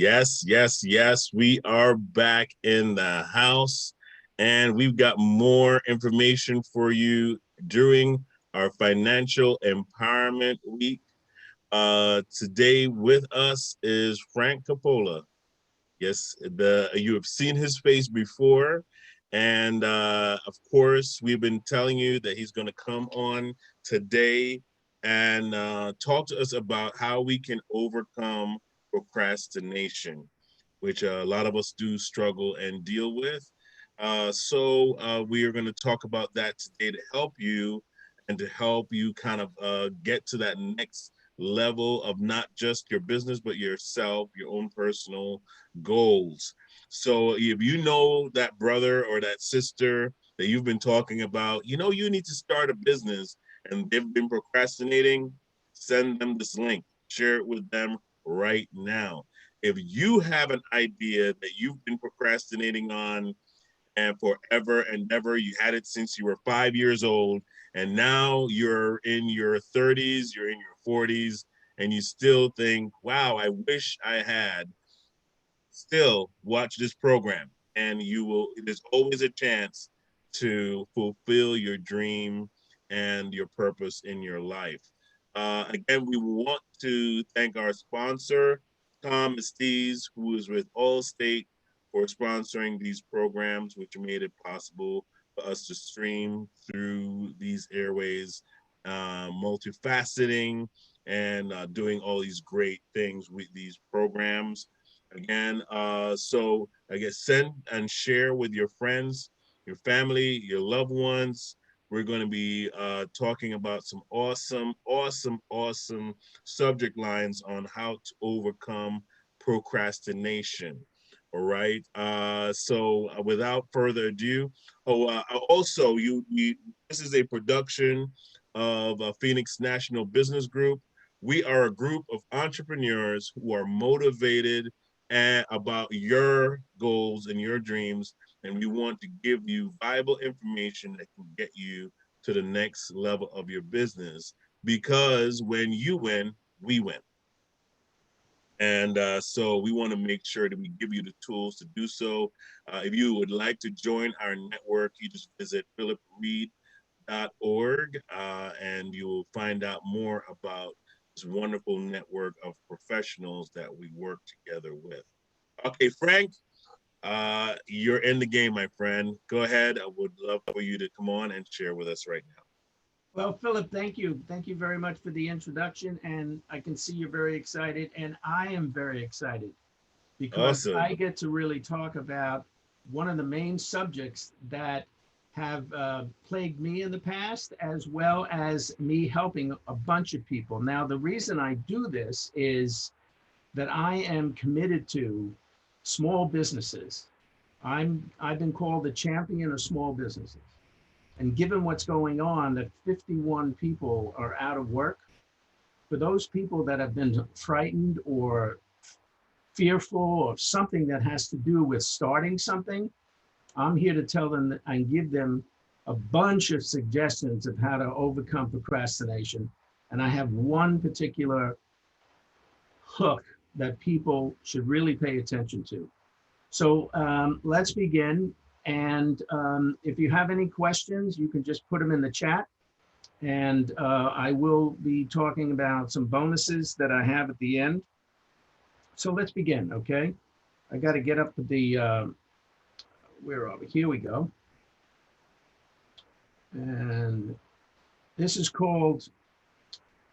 Yes, yes, yes. We are back in the house and we've got more information for you during our financial empowerment week. Today with us is Frank Coppola. Yes, you have seen his face before. And of course, we've been telling you that he's going to come on today and talk to us about how we can overcome procrastination, which a lot of us do struggle and deal with. So we are going to talk about that today to help you and to help you kind of get to that next level of not just your business, but yourself, your own personal goals. So if you know that brother or that sister that you've been talking about, you know, you need to start a business and they've been procrastinating, send them this link, share it with them right now. If you have an idea that you've been procrastinating on and forever and ever, you had it since you were 5 years old, and now you're in your 30s, you're in your 40s, and you still think, wow, I wish I had, still watch this program and you will, there's always a chance to fulfill your dream and your purpose in your life. Again, we want to thank our sponsor, Tom Estes, who is with Allstate, for sponsoring these programs, which made it possible for us to stream through these airways, multifaceting and doing all these great things with these programs. Again, so I guess send and share with your friends, your family, your loved ones. We're going to be talking about some awesome subject lines on how to overcome procrastination. All right. So without further ado, also this is a production of Phoenix National Business Group. We are a group of entrepreneurs who are motivated and about your goals and your dreams. And we want to give you viable information that can get you to the next level of your business. Because when you win, we win. And so we want to make sure that we give you the tools to do so. If you would like to join our network, you just visit phillipreed.org and you will find out more about this wonderful network of professionals that we work together with. Okay, Frank, you're in the game, my friend. Go ahead. I would love for you to come on and share with us right now. Well, Philip, thank you. Thank you very much for the introduction. And I can see you're very excited. And I am very excited because Awesome. I get to really talk about one of the main subjects that have plagued me in the past, as well as me helping a bunch of people. Now, the reason I do this is that I am committed to small businesses. I've been called the champion of small businesses. And given what's going on, that 51 people are out of work, for those people that have been frightened or fearful of something that has to do with starting something, I'm here to tell them and give them a bunch of suggestions of how to overcome procrastination. And I have one particular hook that people should really pay attention to. So let's begin. And if you have any questions, you can just put them in the chat. And I will be talking about some bonuses that I have at the end. So let's begin, okay? I got to get up to the, where are we? Here we go. And this is called,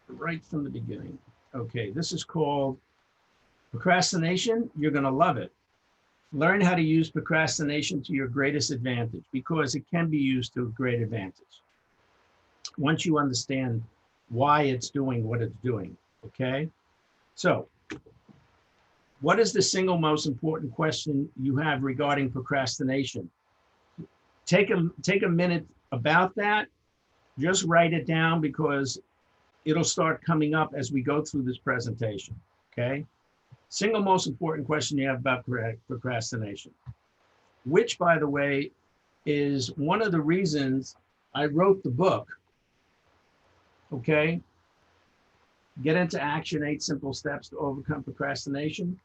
right from the beginning. Okay, this is called Procrastination. You're going to love it. Learn how to use procrastination to your greatest advantage, because it can be used to a great advantage once you understand why it's doing what it's doing, okay? So, what is the single most important question you have regarding procrastination? Take a minute about that. Just write it down, because it'll start coming up as we go through this presentation, okay? Single most important question you have about procrastination, which, by the way, is one of the reasons I wrote the book, okay? Get into Action, 8 Simple Steps to Overcome Procrastination.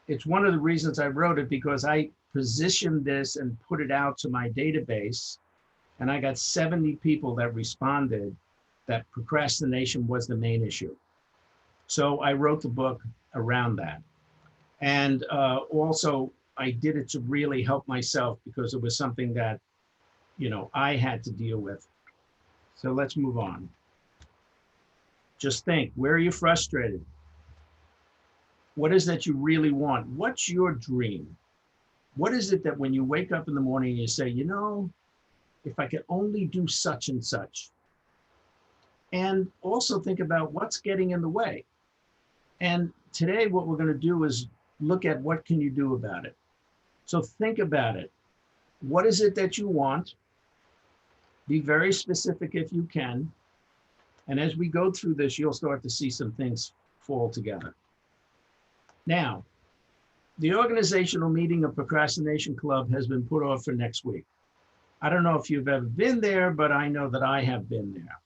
It's one of the reasons I wrote it, because I positioned this and put it out to my database, and I got 70 people that responded that procrastination was the main issue. So I wrote the book around that. And also, I did it to really help myself, because it was something that, I had to deal with. So let's move on. Just think, where are you frustrated? What is that you really want? What's your dream? What is it that when you wake up in the morning, you say, if I could only do such and such? And also think about what's getting in the way. And today, what we're going to do is look at what can you do about it. So think about it. What is it that you want? Be very specific if you can. And as we go through this, you'll start to see some things fall together. Now, the organizational meeting of Procrastination Club has been put off for next week. I don't know if you've ever been there, but I know that I have been there.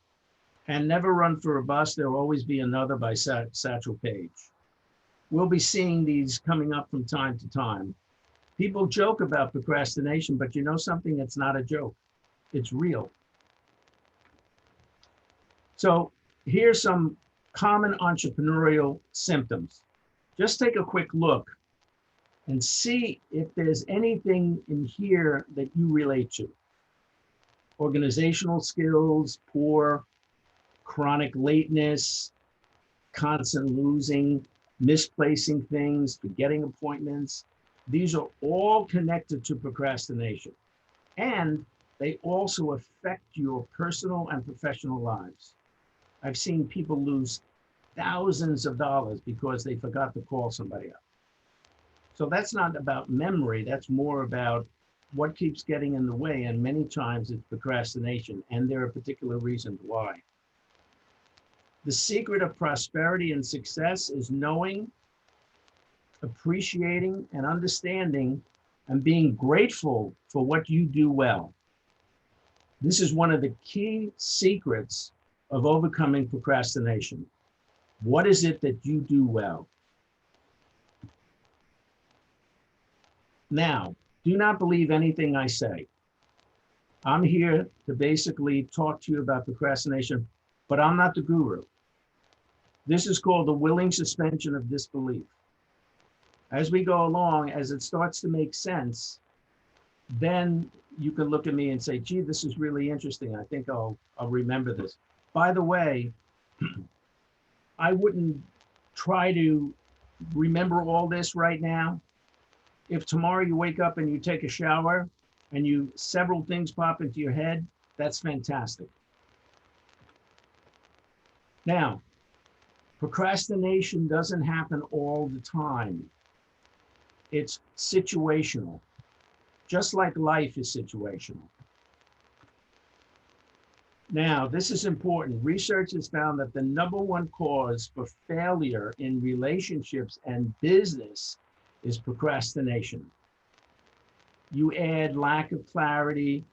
And never run for a bus. There'll always be another by Satchel Paige. We'll be seeing these coming up from time to time. People joke about procrastination, but you know something? It's not a joke. It's real. So here's some common entrepreneurial symptoms. Just take a quick look and see if there's anything in here that you relate to. Organizational skills, poor, chronic lateness, constant losing, misplacing things, forgetting appointments. These are all connected to procrastination. And they also affect your personal and professional lives. I've seen people lose thousands of dollars because they forgot to call somebody up. So that's not about memory. That's more about what keeps getting in the way. And many times it's procrastination. And there are particular reasons why. The secret of prosperity and success is knowing, appreciating, and understanding, and being grateful for what you do well. This is one of the key secrets of overcoming procrastination. What is it that you do well? Now, do not believe anything I say. I'm here to basically talk to you about procrastination, but I'm not the guru. This is called the willing suspension of disbelief. As we go along, as it starts to make sense, then you can look at me and say, gee, this is really interesting. I think I'll remember this. By the way, I wouldn't try to remember all this right now. If tomorrow you wake up and you take a shower and several things pop into your head, that's fantastic. Now, procrastination doesn't happen all the time. It's situational, just like life is situational. Now, this is important. Research has found that the #1 cause for failure in relationships and business is procrastination. You add lack of clarity,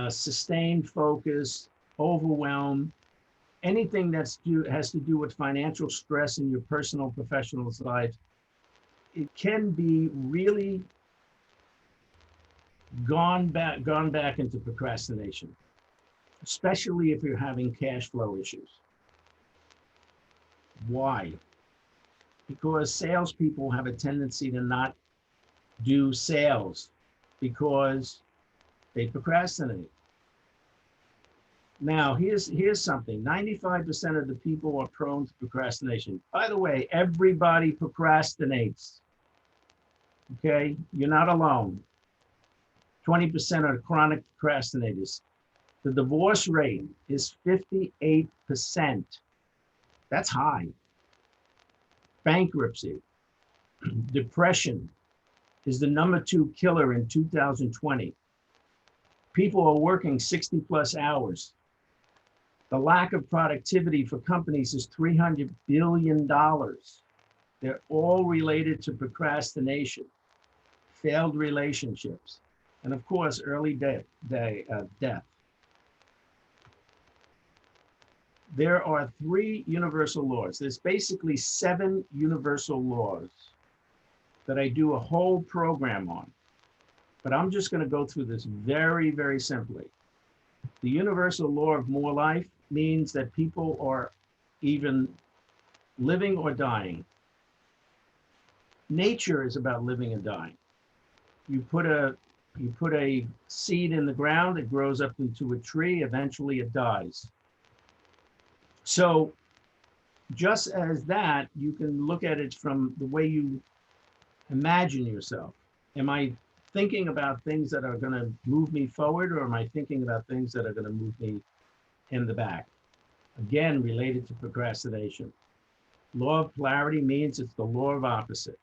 sustained focus, overwhelm, anything that has to do with financial stress in your personal, professional life. It can be really gone back into procrastination, especially if you're having cash flow issues. Why? Because salespeople have a tendency to not do sales because they procrastinate. Now, here's something. 95% of the people are prone to procrastination. By the way, everybody procrastinates. Okay? You're not alone. 20% are chronic procrastinators. The divorce rate is 58%. That's high. Bankruptcy, depression is the #2 killer in 2020. People are working 60 plus hours. The lack of productivity for companies is $300 billion. They're all related to procrastination, failed relationships, and of course, early death. There are 3 universal laws. There's basically 7 universal laws. that I do a whole program on, but I'm just going to go through this very, very simply. The universal law of more life means that people are even living or dying. Nature is about living and dying. You put a seed in the ground, it grows up into a tree, eventually it dies. So just as that, you can look at it from the way you imagine yourself. Am I thinking about things that are going to move me forward, or am I thinking about things that are going to move me in the back? Again, related to procrastination. Law of polarity means it's the law of opposites.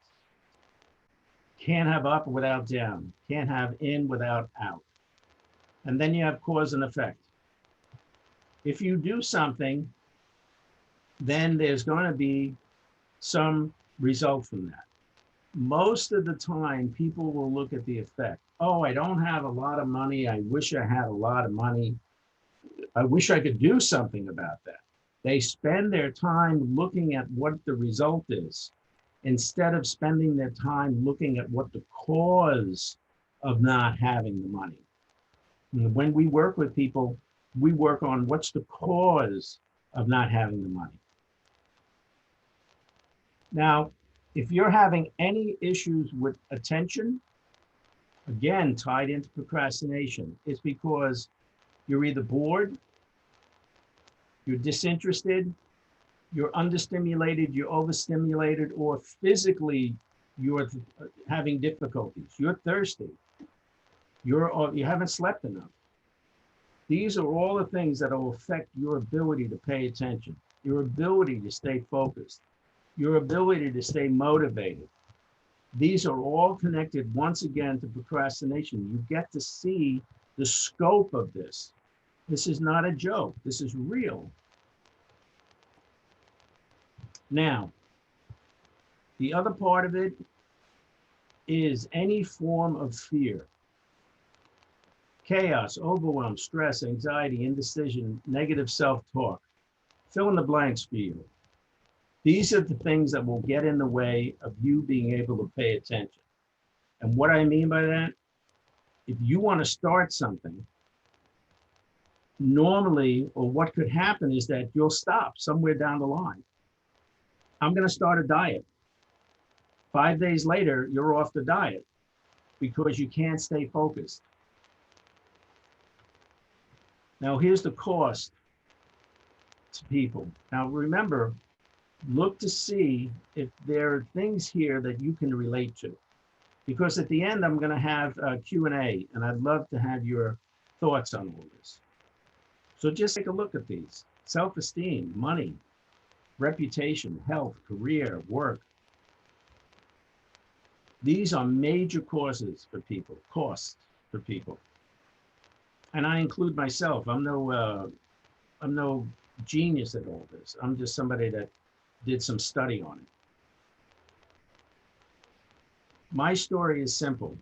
Can't have up without down. Can't have in without out. And then you have cause and effect. If you do something, then there's going to be some result from that. Most of the time, people will look at the effect. Oh, I don't have a lot of money. I wish I had a lot of money. I wish I could do something about that. They spend their time looking at what the result is instead of spending their time looking at what the cause of not having the money. And when we work with people, we work on what's the cause of not having the money. Now, if you're having any issues with attention, again, tied into procrastination, it's because you're either bored, you're disinterested, you're understimulated, you're overstimulated, or physically you're having difficulties. You're thirsty. You haven't slept enough. These are all the things that will affect your ability to pay attention, your ability to stay focused, your ability to stay motivated. These are all connected once again to procrastination. You get to see the scope of this. This is not a joke. This is real. Now, the other part of it is any form of fear. Chaos, overwhelm, stress, anxiety, indecision, negative self-talk. Fill in the blanks for you. These are the things that will get in the way of you being able to pay attention. And what I mean by that, if you want to start something, normally, or what could happen is that you'll stop somewhere down the line. I'm going to start a diet. 5 days later, you're off the diet because you can't stay focused. Now, here's the cost to people. Now, remember, look to see if there are things here that you can relate to. Because at the end, I'm going to have a Q&A, and I'd love to have your thoughts on all this. So just take a look at these. Self-esteem, money, reputation, health, career, work. These are major causes for people, costs for people. And I include myself. I'm no genius at all this. I'm just somebody that did some study on it. My story is simple.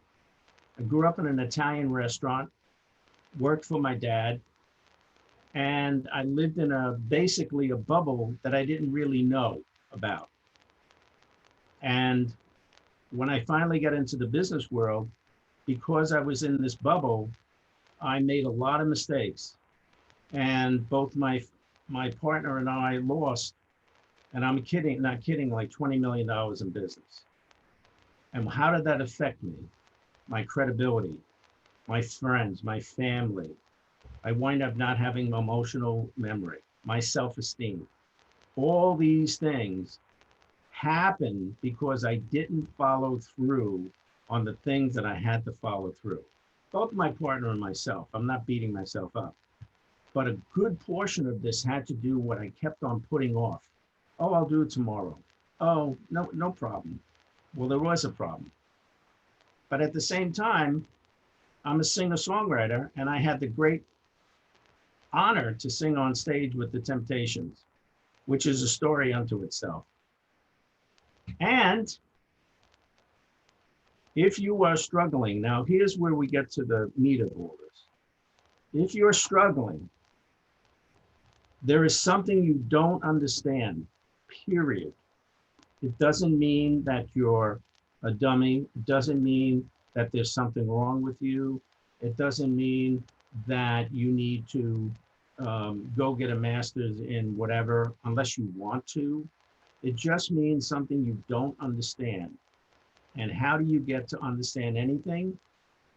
I grew up in an Italian restaurant, worked for my dad, and I lived in basically a bubble that I didn't really know about. And when I finally got into the business world, because I was in this bubble, I made a lot of mistakes. And both my partner and I lost, and I'm kidding, not kidding, like $20 million in business. And how did that affect me? My credibility, my friends, my family. I wind up not having emotional memory, my self-esteem. All these things happened because I didn't follow through on the things that I had to follow through. Both my partner and myself. I'm not beating myself up. But a good portion of this had to do what I kept on putting off. Oh, I'll do it tomorrow. Oh, no problem. Well, there was a problem. But at the same time, I'm a singer-songwriter, and I had the great honor to sing on stage with the Temptations, which is a story unto itself. And if you are struggling, now here's where we get to the meat of all this. If you're struggling, there is something you don't understand, period. It doesn't mean that you're a dummy. It doesn't mean that there's something wrong with you. It doesn't mean that you need to go get a master's in whatever, unless you want to. It just means something you don't understand. And how do you get to understand anything?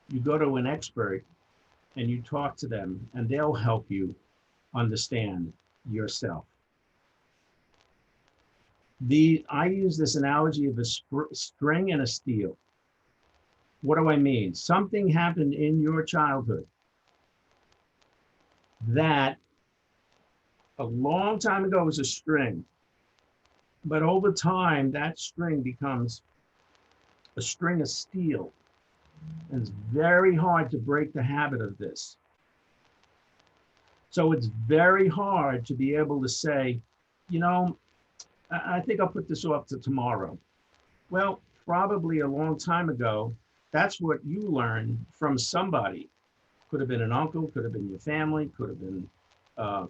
You go to an expert and you talk to them, and they'll help you understand yourself. I use this analogy of a string and a steel. What do I mean? Something happened in your childhood that a long time ago was a string, but over time that string becomes a string of steel. And it's very hard to break the habit of this. So it's very hard to be able to say, you know, I think I'll put this off to tomorrow. Well, probably a long time ago, that's what you learned from somebody. Could have been an uncle, could have been your family, could have been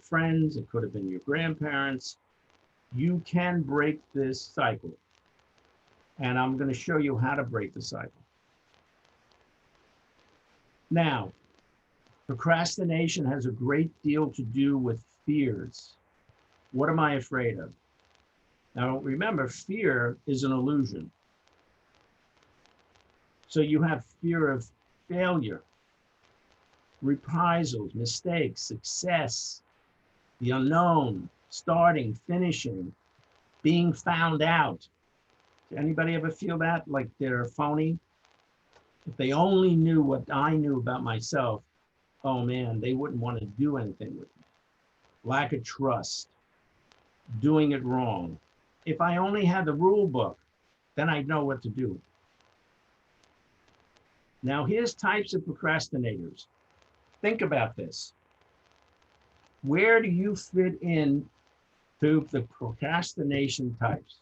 friends, it could have been your grandparents. You can break this cycle. And I'm going to show you how to break the cycle. Now, procrastination has a great deal to do with fears. What am I afraid of? Now, remember, fear is an illusion. So you have fear of failure, reprisals, mistakes, success, the unknown, starting, finishing, being found out. Does anybody ever feel that, like they're phony? If they only knew what I knew about myself, oh man, they wouldn't want to do anything with me. Lack of trust, doing it wrong. If I only had the rule book, then I'd know what to do. Now, here's types of procrastinators. Think about this. Where do you fit in to the procrastination types?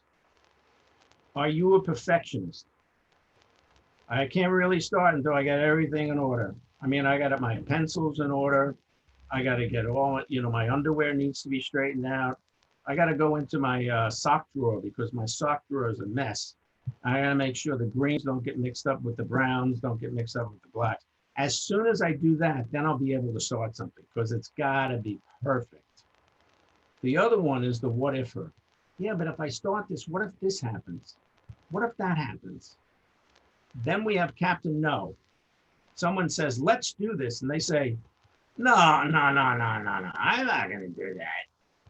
Are you a perfectionist? I can't really start until I get everything in order. I mean, I got my pencils in order. I got to get all, my underwear needs to be straightened out. I got to go into my sock drawer because my sock drawer is a mess. I got to make sure the greens don't get mixed up with the browns, don't get mixed up with the blacks. As soon as I do that, then I'll be able to start something because it's got to be perfect. The other one is the what ifer. Yeah, but if I start this, what if this happens? What if that happens? Then we have Captain No. Someone says, let's do this. And they say, no, I'm not going to do that.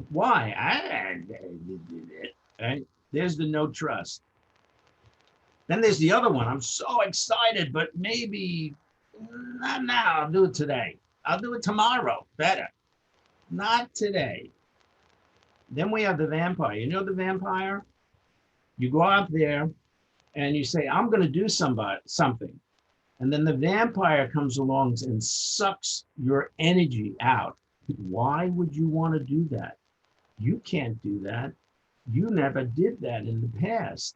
Why? I didn't do that. Right? There's the no trust. Then there's the other one. I'm so excited, but maybe not now. I'll do it today. I'll do it tomorrow. Better. Not today. Then we have the vampire. You know the vampire? You go out there and you say, I'm going to do something. And then the vampire comes along and sucks your energy out. Why would you want to do that? You can't do that. You never did that in the past.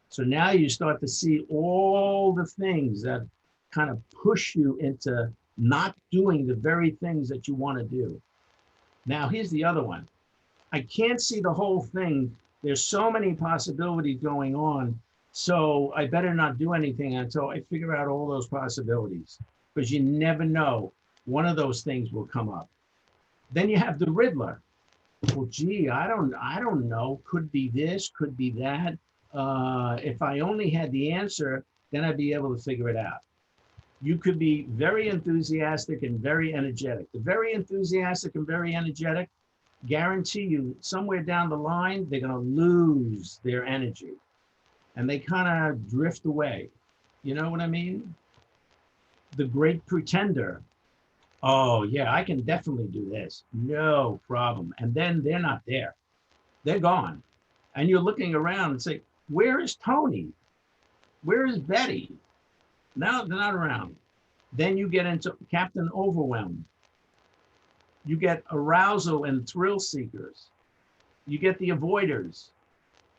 So now you start to see all the things that kind of push you into not doing the very things that you want to do. Now, here's the other one. I can't see the whole thing. There's so many possibilities going on. So I better not do anything until I figure out all those possibilities, because you never know. One of those things will come up. Then you have the Riddler. Well, gee, I don't know. Could be this, could be that. If I only had the answer, then I'd be able to figure it out. You could be very enthusiastic and very energetic. The very enthusiastic and very energetic, guarantee you somewhere down the line, they're going to lose their energy and they kind of drift away. You know what I mean? The great pretender. Oh yeah, I can definitely do this. No problem. And then they're not there. They're gone. And you're looking around and say, where is Tony? Where is Betty? No, they're not around. Then you get into Captain Overwhelmed. You get arousal and thrill seekers. You get the avoiders,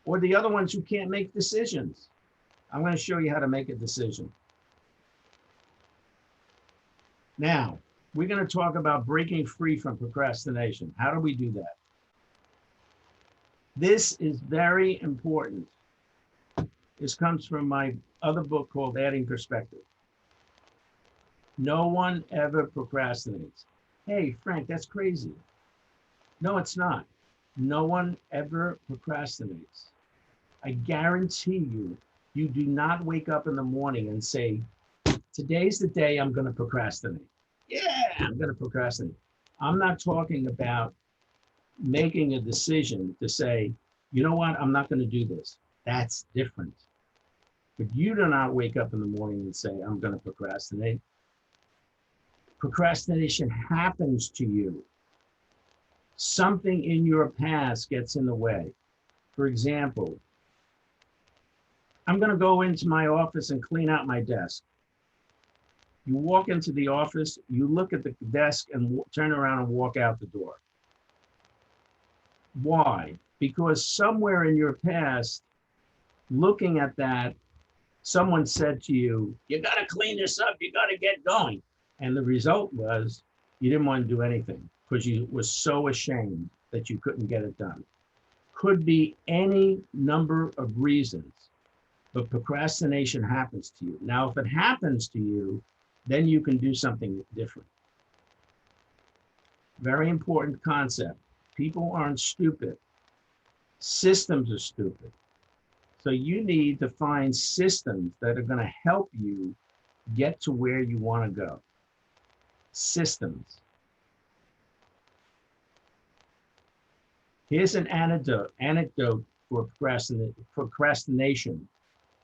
or the other ones who can't make decisions. I'm going to show you how to make a decision. Now, we're going to talk about breaking free from procrastination. How do we do that? This is very important. This comes from my other book called Adding Perspective. No one ever procrastinates. Hey, Frank, that's crazy. No, it's not. No one ever procrastinates. I guarantee you, you do not wake up in the morning and say, today's the day I'm going to procrastinate. Yeah, I'm going to procrastinate. I'm not talking about making a decision to say, you know what, I'm not going to do this. That's different. But you do not wake up in the morning and say, I'm going to procrastinate. Procrastination happens to you. Something in your past gets in the way. For example, I'm going to go into my office and clean out my desk. You walk into the office, you look at the desk and turn around and walk out the door. Why? Because somewhere in your past, looking at that, someone said to you, you got to clean this up, you got to get going. And the result was you didn't want to do anything because you were so ashamed that you couldn't get it done. Could be any number of reasons, but procrastination happens to you. Now, if it happens to you, then you can do something different. Very important concept. People aren't stupid. Systems are stupid. So you need to find systems that are going to help you get to where you want to go. Systems. Here's an anecdote for procrastination.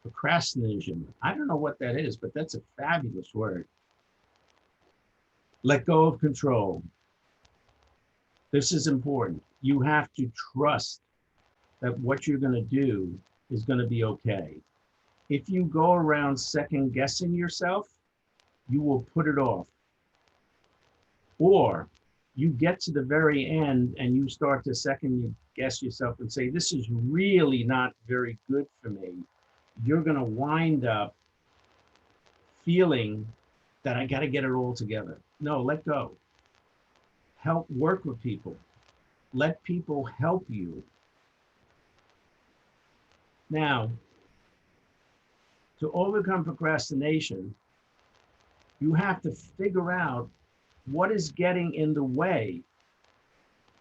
Procrastination. I don't know what that is, but that's a fabulous word. Let go of control. This is important. You have to trust that what you're going to do is going to be okay. If you go around second guessing yourself, you will put it off. Or you get to the very end and you start to second guess yourself and say, this is really not very good for me. You're going to wind up feeling that I got to get it all together. No, let go. Help work with people. Let people help you. Now, to overcome procrastination, you have to figure out what is getting in the way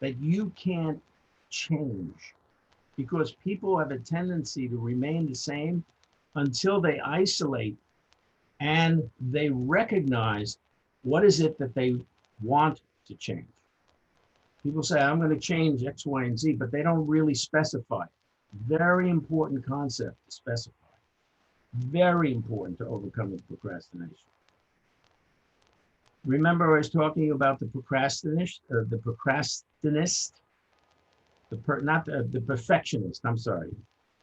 that you can't change, because people have a tendency to remain the same until they isolate and they recognize what is it that they want to change. People say, I'm going to change X, Y, and Z, but they don't really specify. Very important concept to specify. Very important to overcoming procrastination. Remember, I was talking about the procrastinist, the perfectionist. I'm sorry.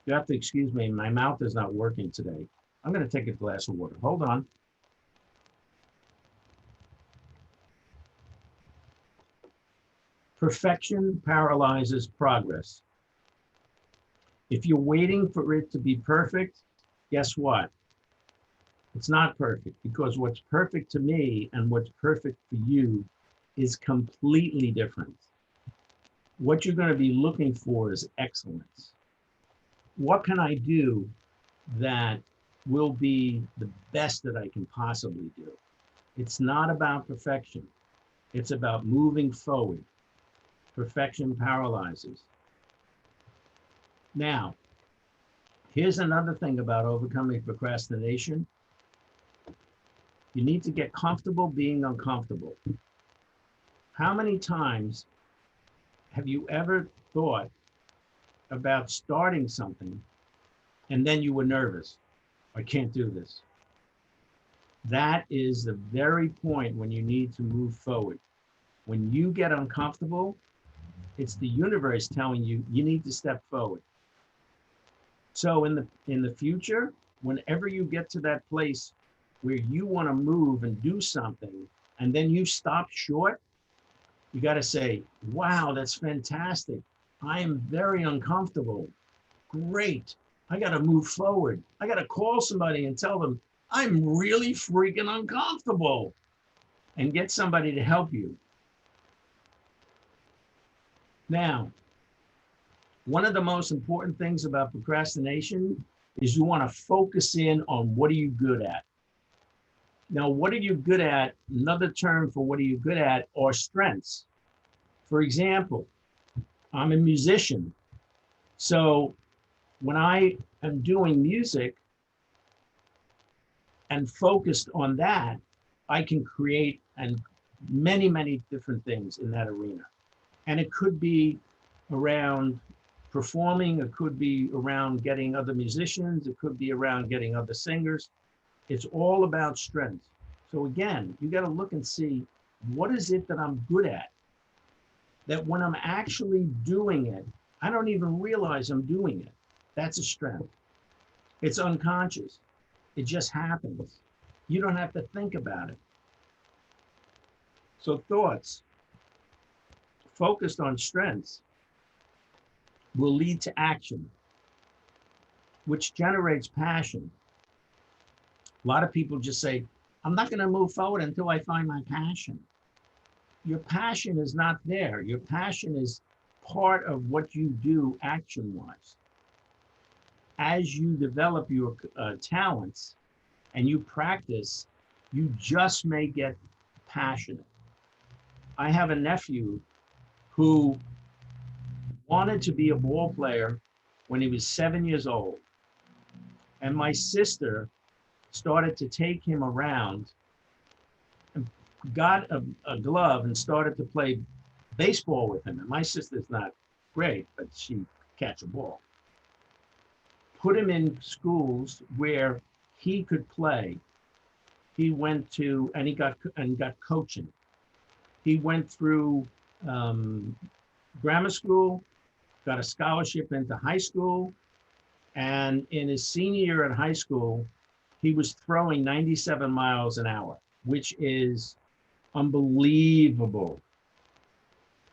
You have to excuse me. My mouth is not working today. I'm going to take a glass of water. Hold on. Perfection paralyzes progress. If you're waiting for it to be perfect, guess what? It's not perfect, because what's perfect to me and what's perfect for you is completely different. What you're going to be looking for is excellence. What can I do that will be the best that I can possibly do? It's not about perfection. It's about moving forward. Perfection paralyzes. Now, here's another thing about overcoming procrastination. You need to get comfortable being uncomfortable. How many times have you ever thought about starting something and then you were nervous? I can't do this. That is the very point when you need to move forward. When you get uncomfortable, it's the universe telling you you need to step forward. So in the future, whenever you get to that place where you want to move and do something, and then you stop short, you got to say, wow, that's fantastic. I am very uncomfortable. Great. I got to move forward. I got to call somebody and tell them, I'm really freaking uncomfortable, and get somebody to help you. Now, one of the most important things about procrastination is you want to focus in on what are you good at. Now, what are you good at? Another term for what are you good at are strengths. For example, I'm a musician. So when I am doing music and focused on that, I can create and many, many different things in that arena. And it could be around performing, it could be around getting other musicians, it could be around getting other singers. It's all about strengths. So again, you got to look and see, what is it that I'm good at? That when I'm actually doing it, I don't even realize I'm doing it. That's a strength. It's unconscious. It just happens. You don't have to think about it. So thoughts focused on strengths will lead to action, which generates passion. A lot of people just say, I'm not going to move forward until I find my passion. Your passion is not there. Your passion is part of what you do action-wise. As you develop your talents and you practice, you just may get passionate. I have a nephew who wanted to be a ball player when he was 7 years old. And my sister started to take him around and got a glove and started to play baseball with him. And my sister's not great, but she catch a ball. Put him in schools where he could play. He went to, and he got coaching. He went through grammar school, got a scholarship into high school, and in his senior year at high school, he was throwing 97 miles an hour, which is unbelievable.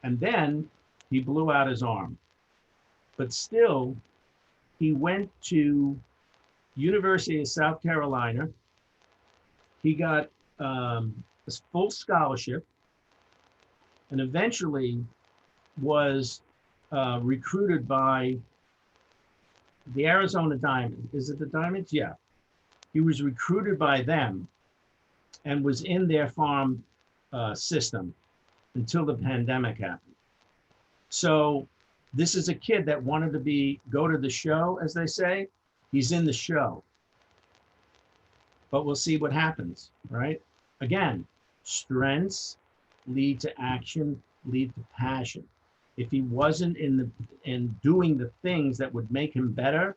And then he blew out his arm. But still, he went to University of South Carolina. He got a full scholarship and eventually was recruited by the Arizona Diamond. Is it the Diamonds? Yeah. He was recruited by them and was in their farm system until the pandemic happened. So this is a kid that wanted to go to the show, as they say. He's in the show. But we'll see what happens, right? Again, strengths lead to action, lead to passion. If he wasn't in doing the things that would make him better,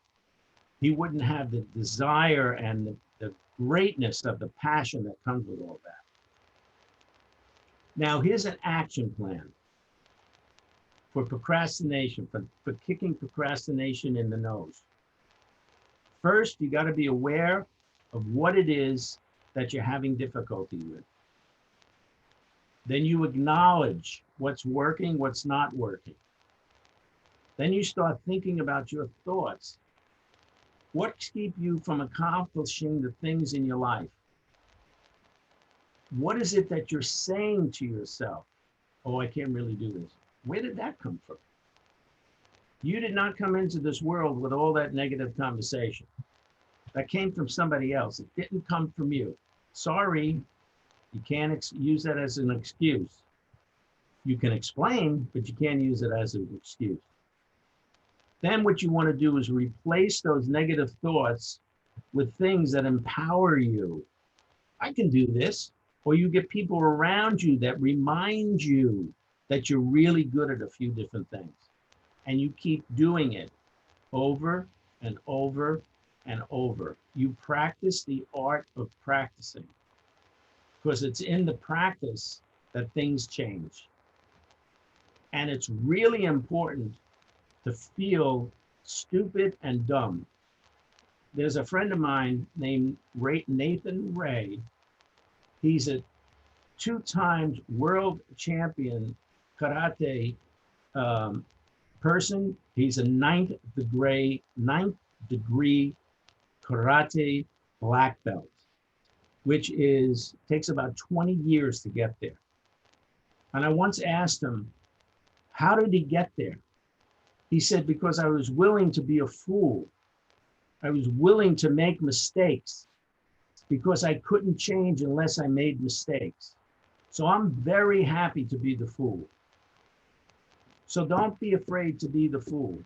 he wouldn't have the desire and the greatness of the passion that comes with all that. Now, here's an action plan for procrastination, for kicking procrastination in the nose. First, you got to be aware of what it is that you're having difficulty with. Then you acknowledge what's working, what's not working. Then you start thinking about your thoughts. What keeps you from accomplishing the things in your life? What is it that you're saying to yourself? Oh, I can't really do this. Where did that come from? You did not come into this world with all that negative conversation. That came from somebody else. It didn't come from you. Sorry, you can't use that as an excuse. You can explain, but you can't use it as an excuse. Then what you want to do is replace those negative thoughts with things that empower you. I can do this. Or you get people around you that remind you that you're really good at a few different things. And you keep doing it over and over and over. You practice the art of practicing, because it's in the practice that things change. And it's really important to feel stupid and dumb. There's a friend of mine named Nathan Ray. He's a 2-time world champion karate person. He's a ninth degree karate black belt, which takes about 20 years to get there. And I once asked him, how did he get there? He said, because I was willing to be a fool. I was willing to make mistakes because I couldn't change unless I made mistakes. So I'm very happy to be the fool. So don't be afraid to be the fool.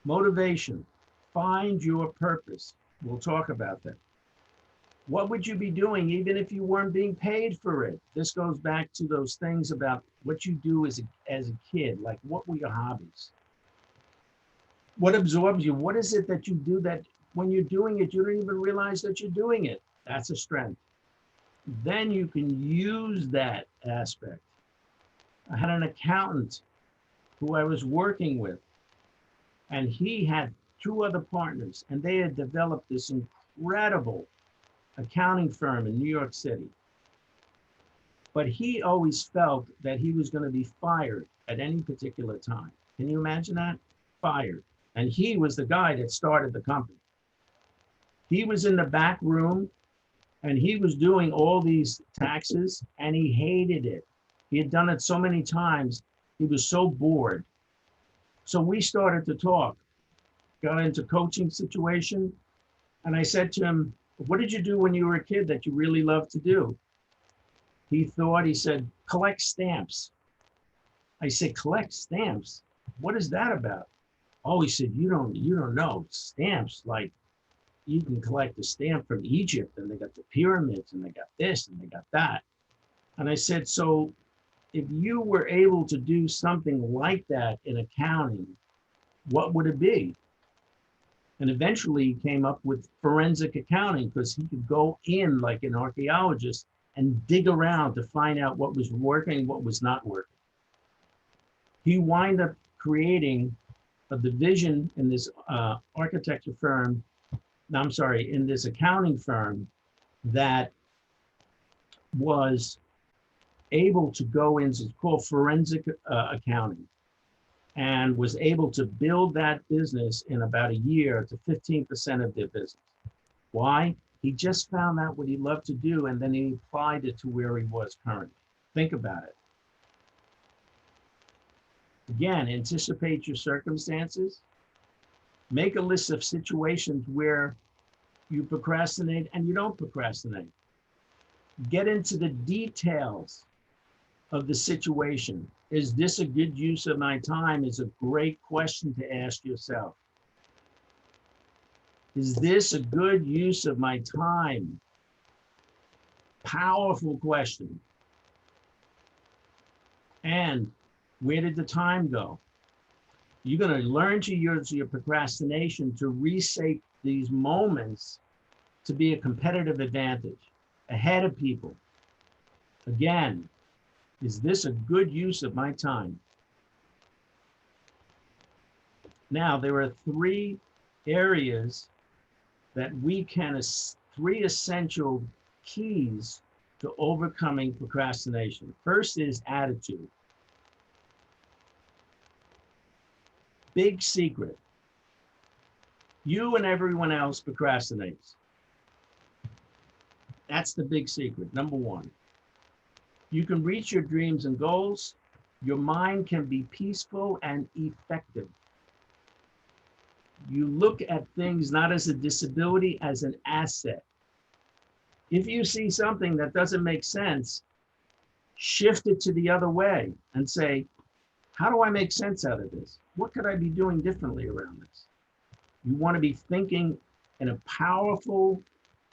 Motivation. Find your purpose. We'll talk about that. What would you be doing even if you weren't being paid for it? This goes back to those things about what you do as a kid. Like, what were your hobbies? What absorbs you? What is it that you do that when you're doing it, you don't even realize that you're doing it? That's a strength. Then you can use that aspect. I had an accountant who I was working with, and he had two other partners, and they had developed this incredible accounting firm in New York City. But he always felt that he was going to be fired at any particular time. Can you imagine that? Fired. And he was the guy that started the company. He was in the back room and he was doing all these taxes and he hated it. He had done it so many times. He was so bored. So we started to talk, got into coaching situation. And I said to him, what did you do when you were a kid that you really loved to do? He said, collect stamps. I said, collect stamps? What is that about? Oh, he said, you don't know. Stamps, like you can collect a stamp from Egypt and they got the pyramids and they got this and they got that. And I said, so if you were able to do something like that in accounting, what would it be? And eventually he came up with forensic accounting because he could go in like an archaeologist and dig around to find out what was working, what was not working. He wound up creating a division in this architecture firm, in this accounting firm that was able to go in, it's called forensic accounting, and was able to build that business in about a year to 15% of their business. Why? He just found out what he loved to do and then he applied it to where he was currently. Think about it. Again, anticipate your circumstances. Make a list of situations where you procrastinate and you don't procrastinate. Get into the details of the situation. Is this a good use of my time? Is a great question to ask yourself. Is this a good use of my time? Powerful question. And where did the time go? You're going to learn to use your procrastination to reshape these moments to be a competitive advantage ahead of people. Again, is this a good use of my time? Now, there are three areas that we can, three essential keys to overcoming procrastination. First is attitude. Big secret. You and everyone else procrastinates. That's the big secret, number one. You can reach your dreams and goals. Your mind can be peaceful and effective. You look at things not as a disability, as an asset. If you see something that doesn't make sense, shift it to the other way and say, how do I make sense out of this? What could I be doing differently around this? You want to be thinking in a powerful,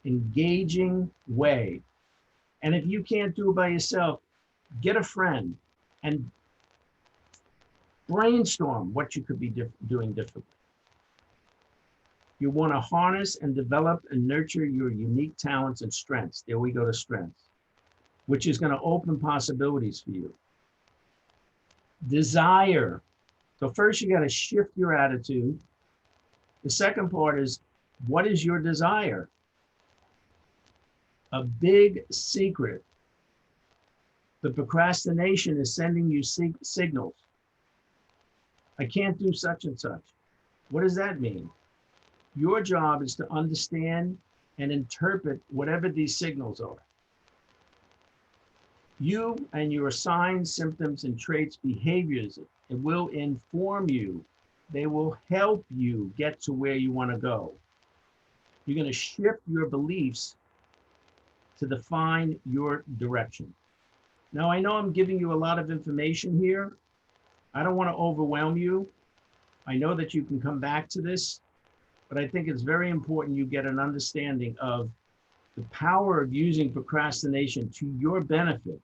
engaging way. And if you can't do it by yourself, get a friend and brainstorm what you could be doing differently. You want to harness and develop and nurture your unique talents and strengths. There we go to strengths, which is going to open possibilities for you. Desire. So first you got to shift your attitude. The second part is, what is your desire? A big secret. The procrastination is sending you signals. I can't do such and such. What does that mean? Your job is to understand and interpret whatever these signals are. You and your signs, symptoms, and traits, behaviors, it will inform you They will help you get to where you want to go. You're going to shift your beliefs to define your direction. Now, I know I'm giving you a lot of information here. I don't want to overwhelm you. I know that you can come back to this, but I think it's very important you get an understanding of the power of using procrastination to your benefit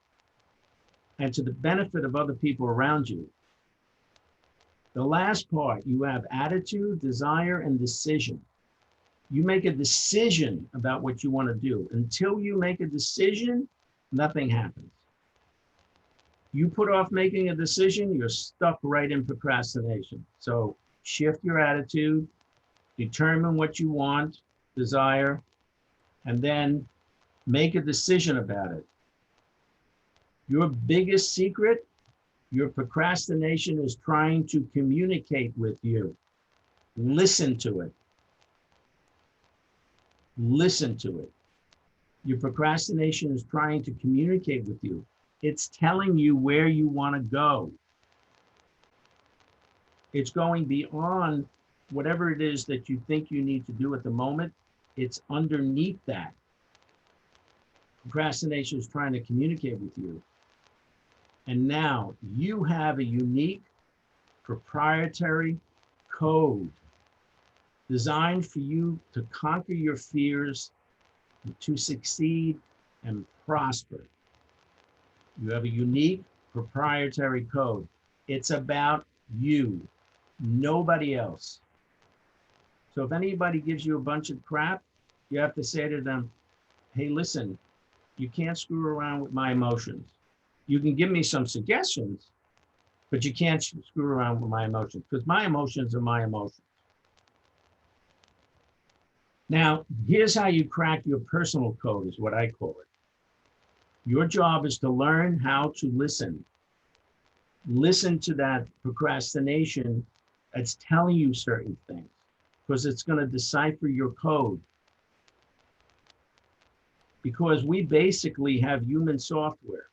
and to the benefit of other people around you. The last part, you have attitude, desire, and decision. You make a decision about what you want to do. Until you make a decision, nothing happens. You put off making a decision, you're stuck right in procrastination. So shift your attitude, determine what you want, desire, and then make a decision about it. Your biggest secret, your procrastination is trying to communicate with you. Listen to it. Listen to it. Your procrastination is trying to communicate with you. It's telling you where you want to go. It's going beyond whatever it is that you think you need to do at the moment. It's underneath that. Procrastination is trying to communicate with you. And now you have a unique proprietary code designed for you to conquer your fears, to succeed and prosper. You have a unique proprietary code. It's about you, nobody else. So if anybody gives you a bunch of crap, you have to say to them, hey, listen, you can't screw around with my emotions. You can give me some suggestions, but you can't screw around with my emotions because my emotions are my emotions. Now, here's how you crack your personal code, is what I call it. Your job is to learn how to listen. Listen to that procrastination that's telling you certain things, because it's going to decipher your code. Because we basically have human software.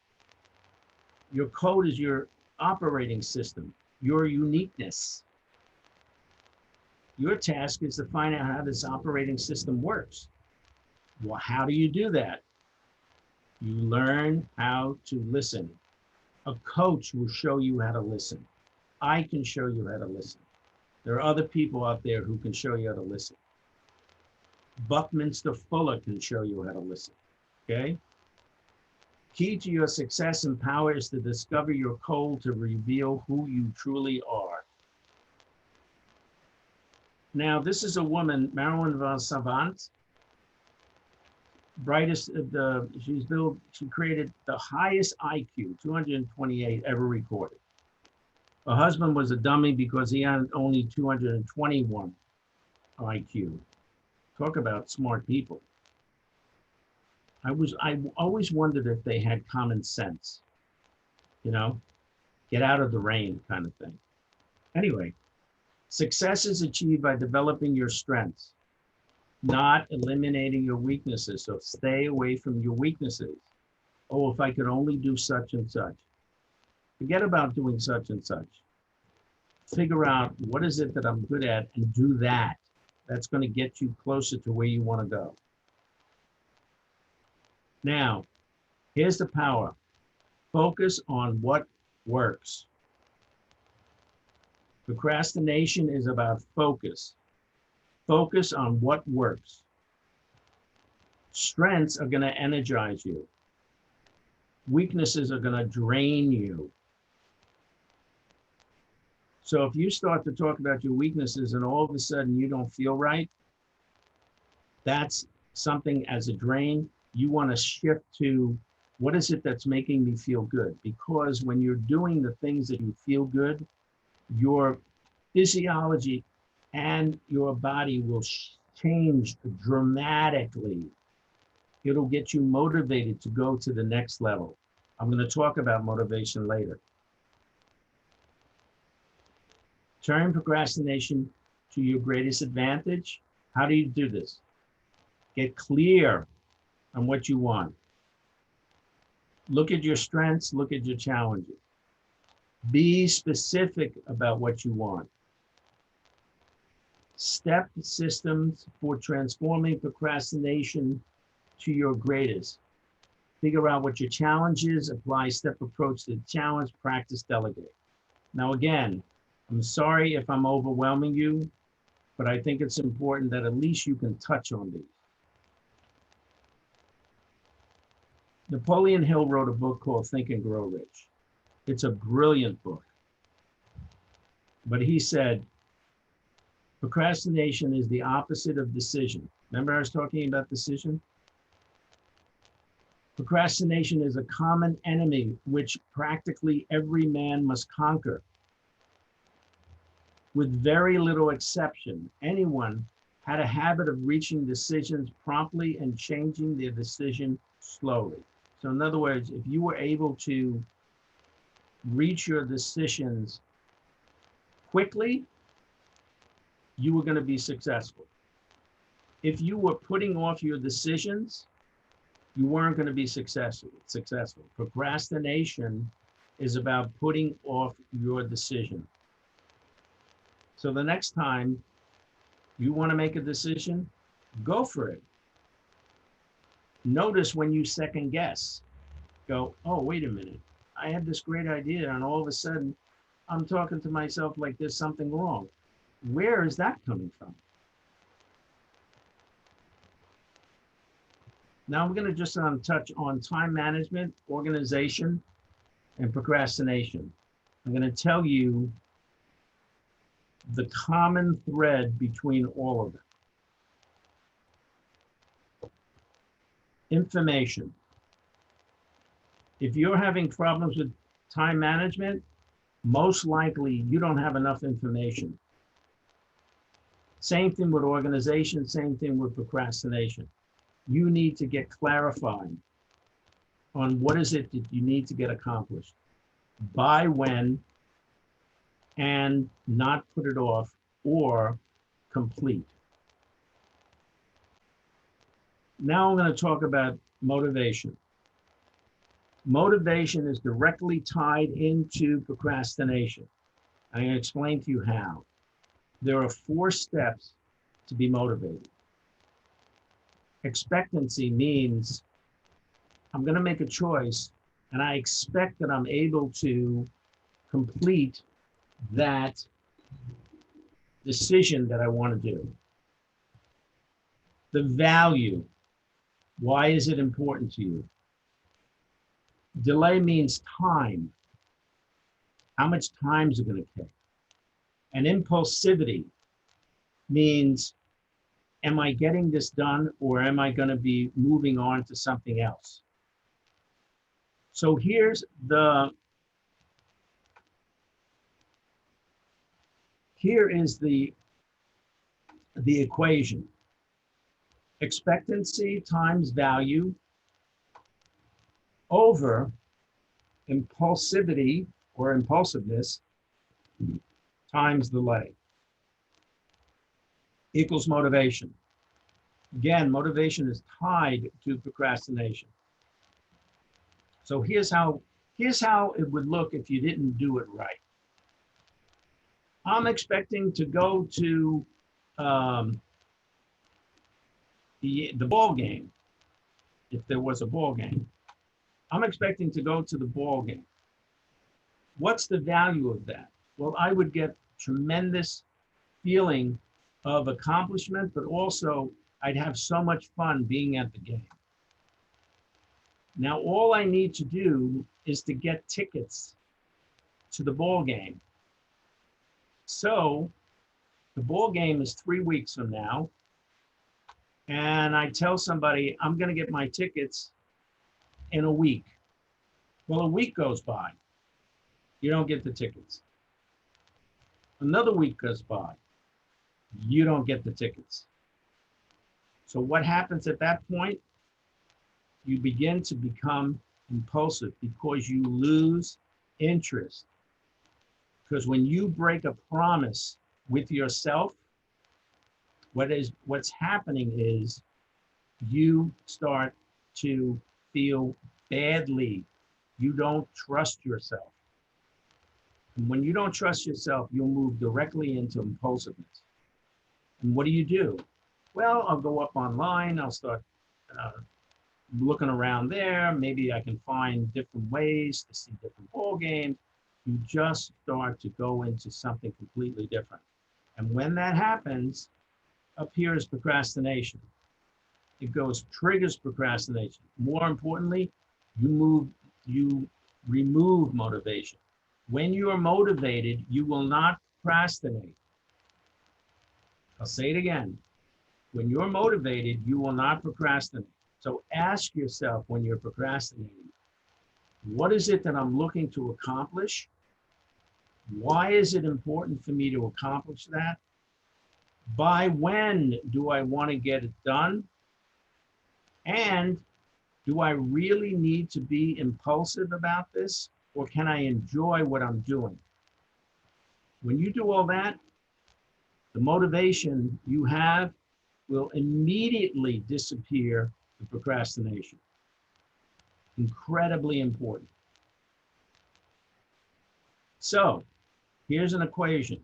Your code is your operating system, your uniqueness. Your task is to find out how this operating system works. Well, how do you do that? You learn how to listen. A coach will show you how to listen. I can show you how to listen. There are other people out there who can show you how to listen. Buckminster Fuller can show you how to listen, okay? Key to your success and power is to discover your code to reveal who you truly are. Now, this is a woman, Marilyn Van Savant, brightest, she created the highest IQ, 228 ever recorded. Her husband was a dummy because he had only 221 IQ. Talk about smart people. I always wondered if they had common sense, you know, get out of the rain kind of thing. Anyway, success is achieved by developing your strengths, not eliminating your weaknesses. So stay away from your weaknesses. Oh, if I could only do such and such. Forget about doing such and such. Figure out what is it that I'm good at and do that. That's going to get you closer to where you want to go. Now, here's the power. Focus on what works. Procrastination is about focus. Focus on what works. Strengths are going to energize you. Weaknesses are going to drain you. So if you start to talk about your weaknesses and all of a sudden you don't feel right, that's something as a drain. You want to shift to what is it that's making me feel good? Because when you're doing the things that you feel good, your physiology and your body will change dramatically. It'll get you motivated to go to the next level. I'm going to talk about motivation later. Turn procrastination to your greatest advantage. How do you do this? Get clear on what you want. Look at your strengths, look at your challenges. Be specific about what you want. Step systems for transforming procrastination to your greatest. Figure out what your challenge is, apply step approach to the challenge, practice, delegate. Now, again, I'm sorry if I'm overwhelming you, but I think it's important that at least you can touch on these. Napoleon Hill wrote a book called Think and Grow Rich. It's a brilliant book. But he said, procrastination is the opposite of decision. Remember I was talking about decision? Procrastination is a common enemy which practically every man must conquer. With very little exception, anyone had a habit of reaching decisions promptly and changing their decision slowly. So in other words, if you were able to reach your decisions quickly, you were going to be successful. If you were putting off your decisions, you weren't going to be successful. Procrastination is about putting off your decision. So the next time you want to make a decision, go for it. Notice when you second guess, go, oh, wait a minute. I had this great idea, and all of a sudden I'm talking to myself like there's something wrong. Where is that coming from? Now I'm going to just touch on time management, organization, and procrastination. I'm going to tell you the common thread between all of them. Information. If you're having problems with time management, most likely you don't have enough information. Same thing with organization, same thing with procrastination. You need to get clarified on what is it that you need to get accomplished, by when, and not put it off or complete. Now I'm going to talk about motivation. Motivation is directly tied into procrastination. I'm going to explain to you how. There are 4 steps to be motivated. Expectancy means I'm going to make a choice and I expect that I'm able to complete that decision that I want to do. The value. Why is it important to you? Delay means time. How much time is it going to take? And impulsivity means, am I getting this done or am I going to be moving on to something else? So here's here is the equation. Expectancy times value over impulsivity or impulsiveness times delay equals motivation. Again, motivation is tied to procrastination. So here's how it would look if you didn't do it right. I'm expecting to go to the ball game, if there was a ball game. I'm expecting to go to the ball game. What's the value of that? Well, I would get tremendous feeling of accomplishment, but also I'd have so much fun being at the game. Now, all I need to do is to get tickets to the ball game. So the ball game is 3 weeks from now. And I tell somebody, I'm going to get my tickets in a week. Well, a week goes by. You don't get the tickets. Another week goes by. You don't get the tickets. So what happens at that point? You begin to become impulsive because you lose interest. Because when you break a promise with yourself, what's happening is you start to feel badly. You don't trust yourself. And when you don't trust yourself, you'll move directly into impulsiveness. And what do? Well, I'll go up online. I'll start uh, looking around there. Maybe I can find different ways to see different ball games. You just start to go into something completely different. And when that happens, up here is procrastination. It goes triggers procrastination. More importantly, you remove motivation. When you are motivated, you will not procrastinate. I'll say it again. When you're motivated, you will not procrastinate. So ask yourself when you're procrastinating, what is it that I'm looking to accomplish? Why is it important for me to accomplish that? By when do I want to get it done? And do I really need to be impulsive about this, or can I enjoy what I'm doing? When you do all that, the motivation you have will immediately disappear the procrastination. Incredibly important. So here's an equation.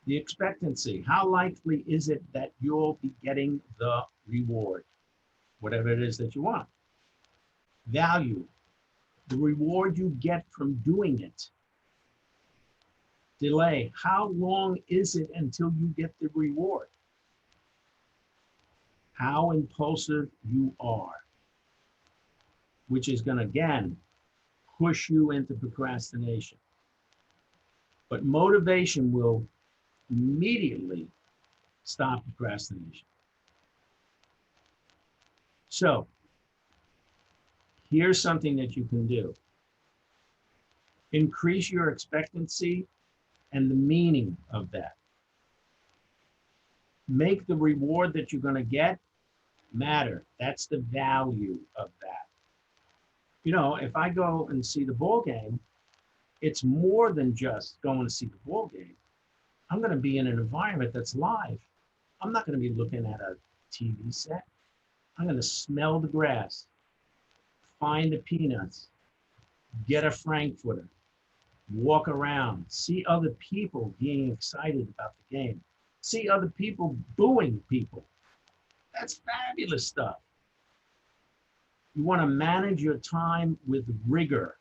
The expectancy, how likely is it that you'll be getting the reward, whatever it is that you want? Value, the reward you get from doing it. Delay, how long is it until you get the reward? How impulsive you are, which is going to, again, push you into procrastination. But motivation will immediately stop procrastination. So here's something that you can do. Increase your expectancy and the meaning of that. Make the reward that you're going to get matter. That's the value of that. You know, if I go and see the ball game, it's more than just going to see the ball game. I'm going to be in an environment that's live. I'm not going to be looking at a TV set. I'm going to smell the grass, find the peanuts, get a frankfurter, walk around, see other people being excited about the game, see other people booing people. That's fabulous stuff. You want to manage your time with rigor,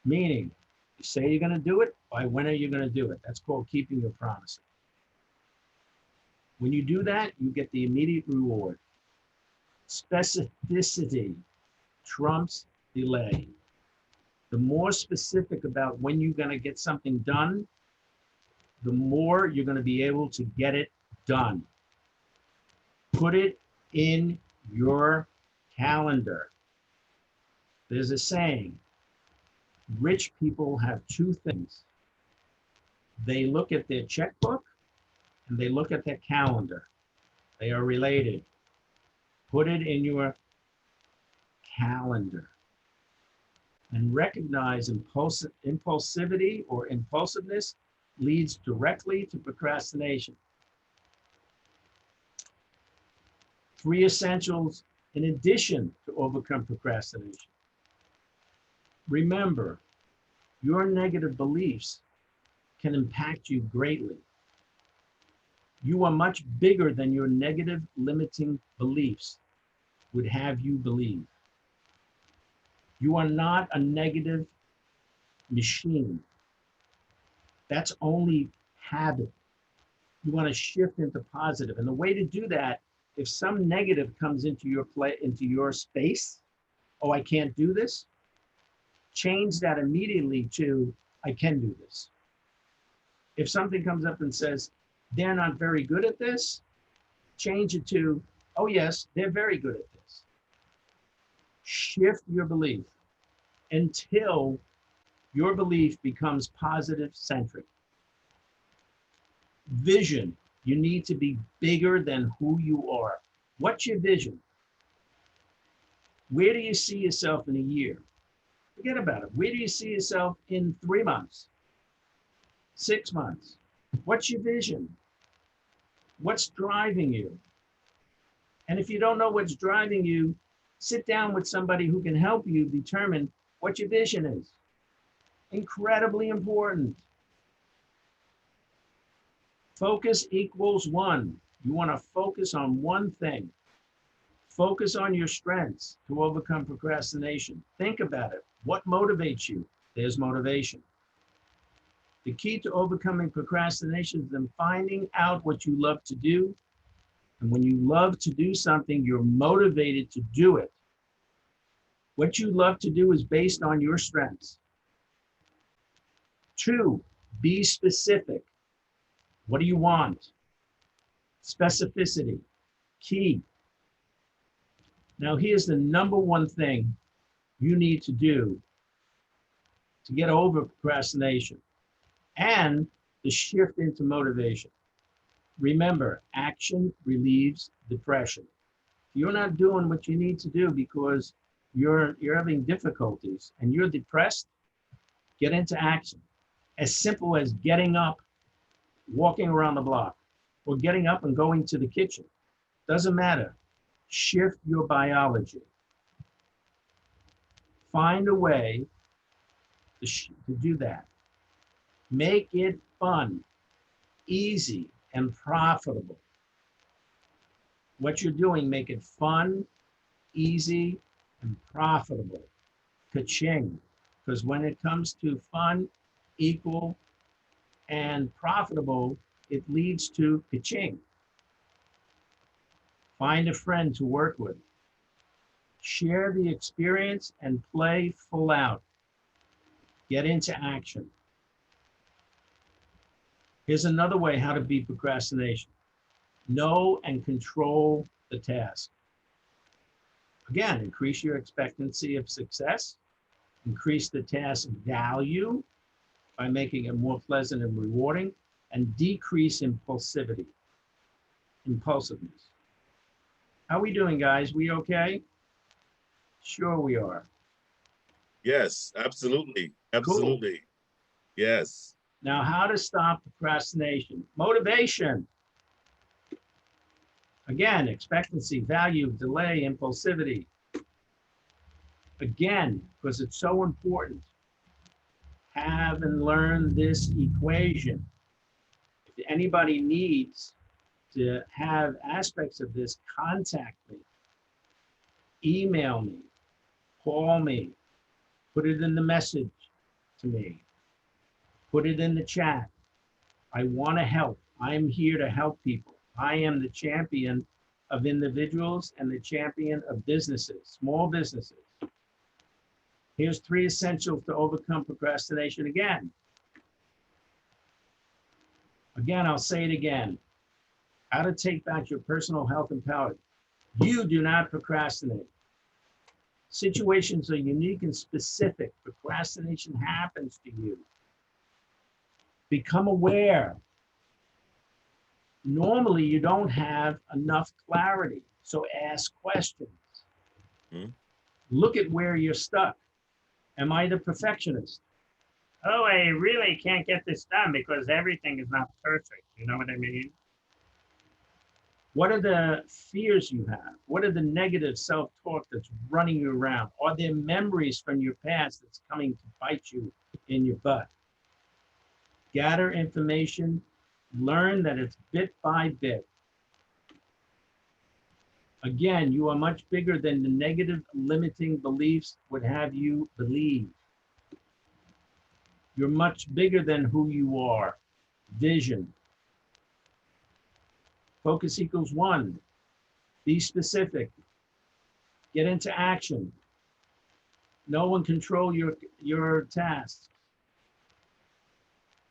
meaning you say you're going to do it, by when are you going to do it? That's called keeping your promises. When you do that, you get the immediate reward. Specificity trumps delay. The more specific about when you're going to get something done, the more you're going to be able to get it done. Put it in your calendar. There's a saying, rich people have two things. They look at their checkbook and they look at their calendar. They are related. Put it in your calendar. And recognize impulsivity or impulsiveness leads directly to procrastination. 3 essentials in addition to overcome procrastination. Remember, your negative beliefs can impact you greatly. You are much bigger than your negative limiting beliefs would have you believe. You are not a negative machine. That's only habit. You want to shift into positive. And the way to do that, if some negative comes into your space, oh, I can't do this, change that immediately to, I can do this. If something comes up and says, they're not very good at this, change it to, oh yes, they're very good at this. Shift your belief until your belief becomes positive centric. Vision, you need to be bigger than who you are. What's your vision? Where do you see yourself in a year? Forget about it. Where do you see yourself in 3 months? 6 months? What's your vision? What's driving you? And if you don't know what's driving you, sit down with somebody who can help you determine what your vision is. Incredibly important. Focus equals one. You want to focus on one thing. Focus on your strengths to overcome procrastination. Think about it. What motivates you? There's motivation. The key to overcoming procrastination is then finding out what you love to do. And when you love to do something, you're motivated to do it. What you love to do is based on your strengths. 2, be specific. What do you want? Specificity, key. Now, here's the number one thing you need to do to get over procrastination and the shift into motivation. Remember, action relieves depression. If you're not doing what you need to do because you're having difficulties and you're depressed, get into action. As simple as getting up, walking around the block, or getting up and going to the kitchen. Doesn't matter. Shift your biology. Find a way to do that. Make it fun, easy, and profitable. What you're doing, make it fun, easy, and profitable. Ka-ching. Because when it comes to fun, equal, and profitable, it leads to ka-ching. Find a friend to work with. Share the experience and play full out. Get into action. Here's another way how to beat procrastination. Know and control the task. Again, increase your expectancy of success. Increase the task value by making it more pleasant and rewarding, and decrease impulsiveness. How are we doing, guys? We okay? Sure we are. Yes, absolutely. Absolutely. Cool. Yes. Now, how to stop procrastination? Motivation. Again, expectancy, value, delay, impulsivity. Again, because it's so important, have and learn this equation. If anybody needs to have aspects of this, contact me, email me, call me, put it in the message to me, put it in the chat. I want to help. I'm here to help people. I am the champion of individuals and the champion of businesses, small businesses. Here's 3 essentials to overcome procrastination again. Again, I'll say it again. How to take back your personal health and power. You do not procrastinate. Situations are unique and specific. Procrastination happens to you. Become aware. Normally, you don't have enough clarity, so ask questions. Look at where you're stuck. Am I the perfectionist? Oh, I really can't get this done because everything is not perfect. You know what I mean? What are the fears you have? What are the negative self-talk that's running you around? Are there memories from your past that's coming to bite you in your butt? Gather information, learn that it's bit by bit. Again, you are much bigger than the negative limiting beliefs would have you believe. You're much bigger than who you are. Vision. Focus equals 1. Be specific. Get into action. Know and control your tasks.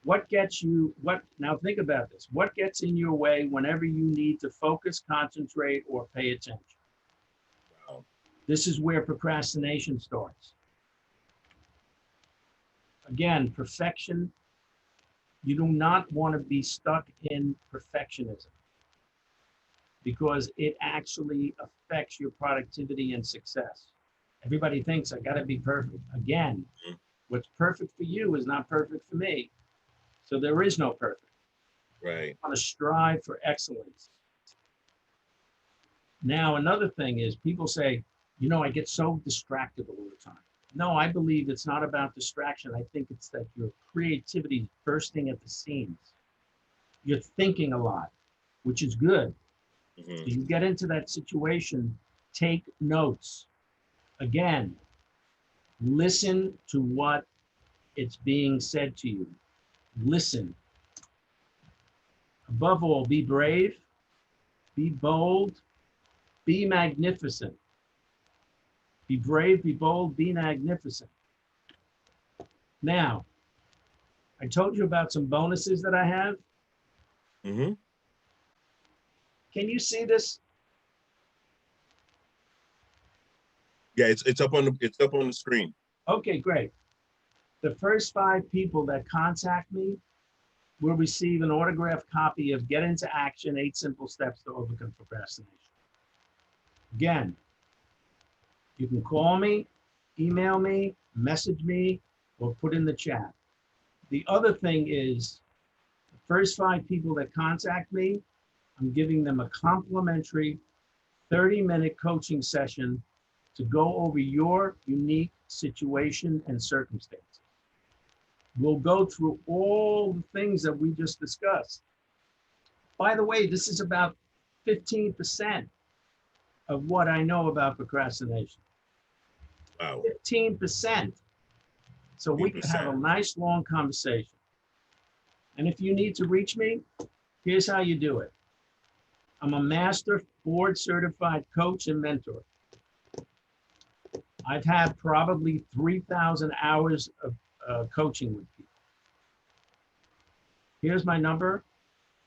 What gets you, now think about this. What gets in your way whenever you need to focus, concentrate, or pay attention? Wow. This is where procrastination starts. Again, perfection. You do not want to be stuck in perfectionism because it actually affects your productivity and success. Everybody thinks I got to be perfect. Again, what's perfect for you is not perfect for me. So there is no perfect. Right. You want to strive for excellence. Now, another thing is people say, you know, I get so distracted all the time. No, I believe it's not about distraction. I think it's that your creativity is bursting at the seams. You're thinking a lot, which is good. So Mhm. you get into that situation, take notes. Again, listen to what it's being said to you. Listen. Above all, be brave, be bold, be magnificent. Be brave, be bold, be magnificent. Now, I told you about some bonuses that I have. Mhm. Can you see this? Yeah, it's up on the screen. Okay, great. The first 5 people that contact me will receive an autographed copy of Get Into Action, 8 Simple Steps to Overcome Procrastination. Again, you can call me, email me, message me, or put in the chat. The other thing is, the first 5 people that contact me, I'm giving them a complimentary 30-minute coaching session to go over your unique situation and circumstances. We'll go through all the things that we just discussed. By the way, this is about 15% of what I know about procrastination. Wow. 15%. So we can have a 15%. nice long conversation. And if you need to reach me, here's how you do it. I'm a master board certified coach and mentor. I've had probably 3,000 hours of coaching with people. Here's my number.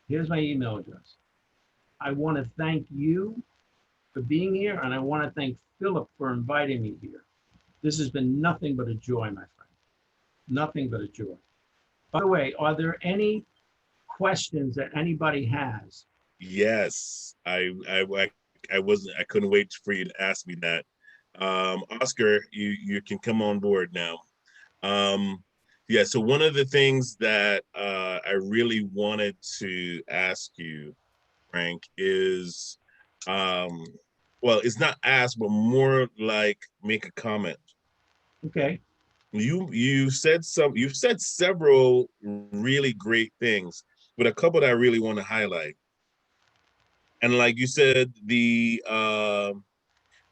Here's my email address. I want to thank you for being here, and I want to thank Philip for inviting me here. This has been nothing but a joy, my friend. Nothing but a joy. By the way, are there any questions that anybody has? Yes, I couldn't wait for you to ask me that. Oscar, you can come on board now. Yeah, so one of the things that I really wanted to ask you, Frank, is well, it's not ask, but more like make a comment. Okay. You've said several really great things, but a couple that I really want to highlight. And like you said, the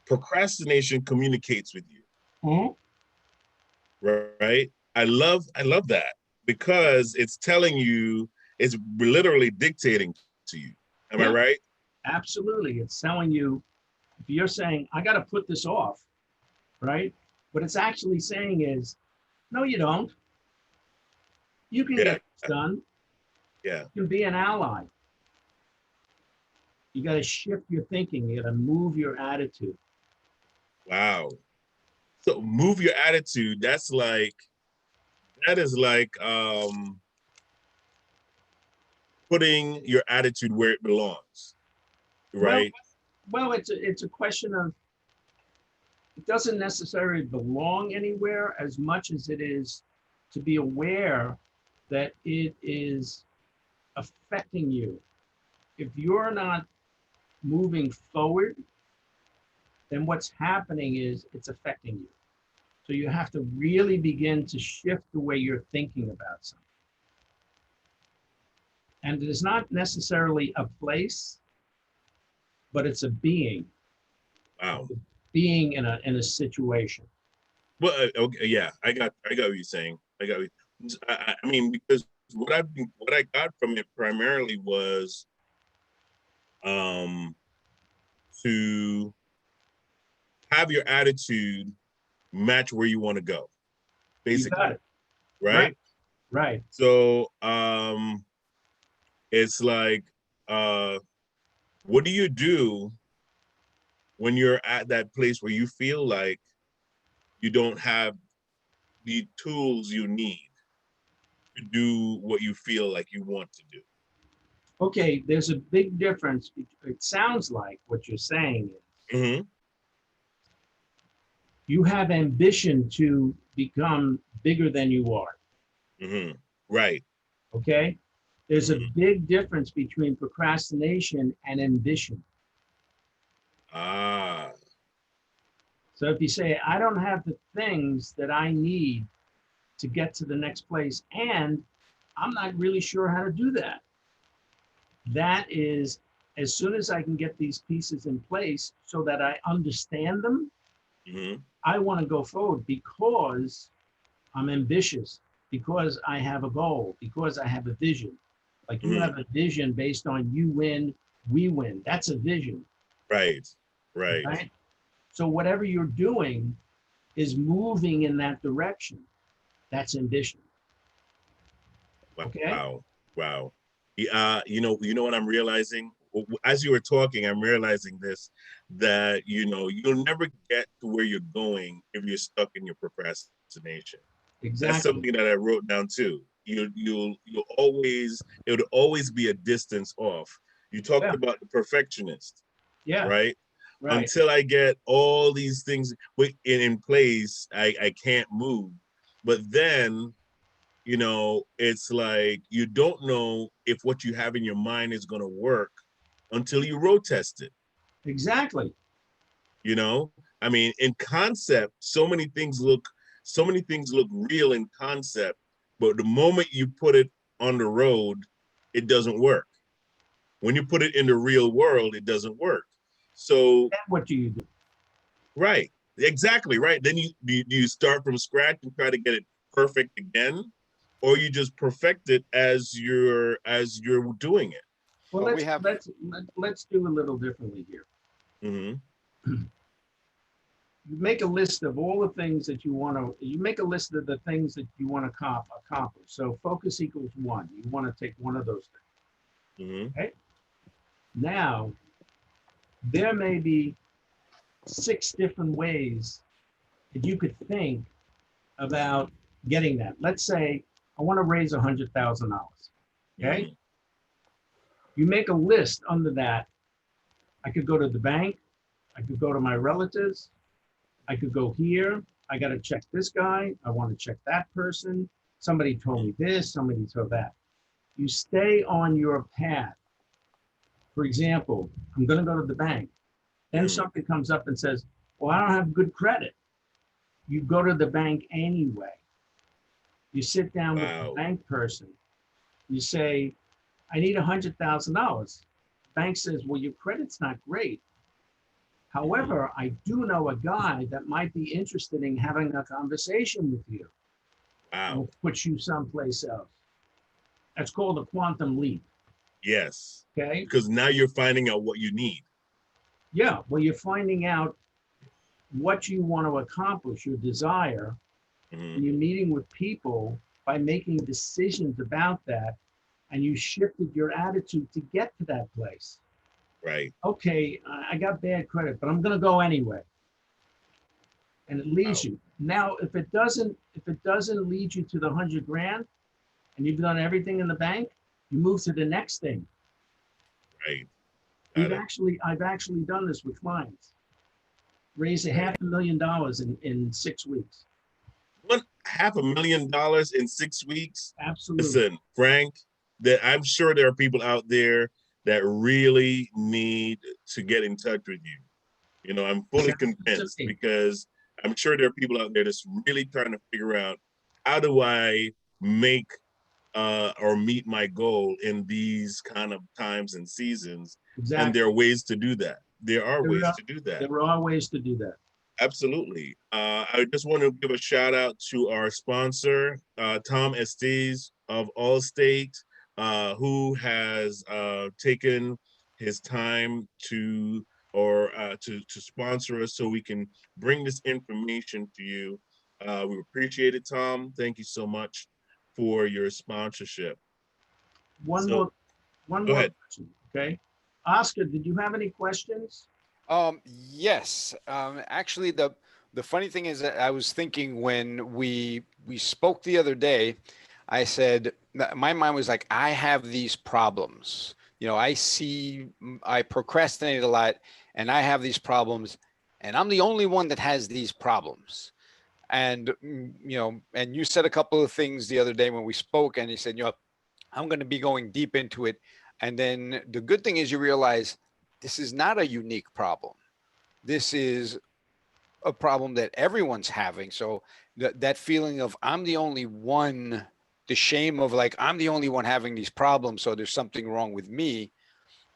procrastination communicates with you, Mhm. right? I love that because it's telling you, it's literally dictating to you. Am I Yeah, right? absolutely. It's telling you, if you're saying, I got to put this off, right? What it's actually saying is, no, you don't. You can Yeah, get this done. yeah. You can be an ally. You got to shift your thinking. You got to move your attitude. Wow. So move your attitude. That is like putting your attitude where it belongs, Well, right? well, it's a question of, it doesn't necessarily belong anywhere as much as it is to be aware that it is affecting you. If you're not moving forward, then what's happening is it's affecting you. So you have to really begin to shift the way you're thinking about something. And it is not necessarily a place, but it's a being. Wow. It's a being in a situation. Well, okay, yeah, I got what you're saying. I mean, because what I got from it primarily was um to have your attitude match where you want to go, You got basically, it. Right, right? right. So it's like uh what do you do when you're at that place where you feel like you don't have the tools you need to do what you feel like you want to do? Okay, there's a big difference. It sounds like what you're saying is Hmm. you have ambition to become bigger than you are. Hmm. Right. Okay? There's a Hmm. big difference between procrastination and ambition. Ah, So if you say, I don't have the things that I need to get to the next place, and I'm not really sure how to do that. That is, as soon as I can get these pieces in place so that I understand them, Mm-hmm. I want to go forward because I'm ambitious, because I have a goal, because I have a vision. Like you Mm-hmm. have a vision based on you win, we win. That's a vision, Right. Right. right? So whatever you're doing is moving in that direction. That's ambition. Okay? Wow. Wow. You know what I'm realizing? As you were talking, I'm realizing this, that, you'll never get to where you're going if you're stuck in your procrastination. That's Exactly. something that I wrote down too. You'll always, it would always be a distance off. You talked Yeah. about the perfectionist, Yeah. right? Right. Until I get all these things in place, I can't move. But then, it's like you don't know if what you have in your mind is going to work until you road test it. Exactly. I mean, in concept, so many things look real in concept, but the moment you put it on the road, it doesn't work. When you put it in the real world, it doesn't work. So, And what do you do? right, exactly, right. Then you start from scratch and try to get it perfect again, or you just perfect it as you're doing it. Well, Well, we let's have, let's let's do a little differently here. Mm-hmm. You make a list of all the things that you want to. You make a list of the things that you want to accomplish. So focus equals one. You want to take one of those Mm-hmm. things. Okay. Now there may be 6 different ways that you could think about getting that. Let's say I want to raise $100,000. Okay. Mm-hmm. You make a list under that. I could go to the bank. I could go to my relatives. I could go here. I got to check this guy. I want to check that person. Somebody told me this. Somebody told that. You stay on your path. For example, I'm going to go to the bank. Then Mm-hmm. something comes up and says, well, I don't have good credit. You go to the bank anyway. You sit down with the Wow. bank person. You say, I need $100,000. Bank says, well, your credit's not great. Mm-hmm. However, I do know a guy that might be interested in having a conversation with you. Wow. Will put you someplace else. That's called a quantum leap. Yes. Okay. Because now you're finding out what you need. Yeah. Well, you're finding out what you want to accomplish, your desire, Mm-hmm. and you're meeting with people by making decisions about that. And you shifted your attitude to get to that place. Right. Okay, I got bad credit, but I'm going to go anyway. And it leads Wow. you. Now, if it doesn't lead you to the 100 grand, and you've done everything in the bank, you move to the next thing. Right. We've Got it. actually, I've actually done this with clients. Raised a Right. $500,000 in 6 weeks. $500,000 in 6 weeks. Absolutely. Listen, Frank, that I'm sure there are people out there that really need to get in touch with you. I'm fully Sounds good to convinced, me. because I'm sure there are people out there that's really trying to figure out, how do I make or meet my goal in these kind of times and seasons. And there Exactly. are ways to do that. There are There ways are, to do that. there are ways to do that. Absolutely. I just want to give a shout out to our sponsor, Tom Estes of Allstate, who has taken his time to sponsor us so we can bring this information to you. We appreciate it, Tom. Thank you so much for your sponsorship. One So more, one go more ahead. question. Okay. Oscar, did you have any questions? yes. Actually, the funny thing is that I was thinking when we spoke the other day, I said my mind was like, I have these problems. I procrastinate a lot, and I have these problems, and I'm the only one that has these problems. And and you said a couple of things the other day when we spoke, and you said, I'm going to be going deep into it. And then the good thing is you realize this is not a unique problem. This is a problem that everyone's having. So that feeling of I'm the only one, the shame of like, I'm the only one having these problems, so there's something wrong with me.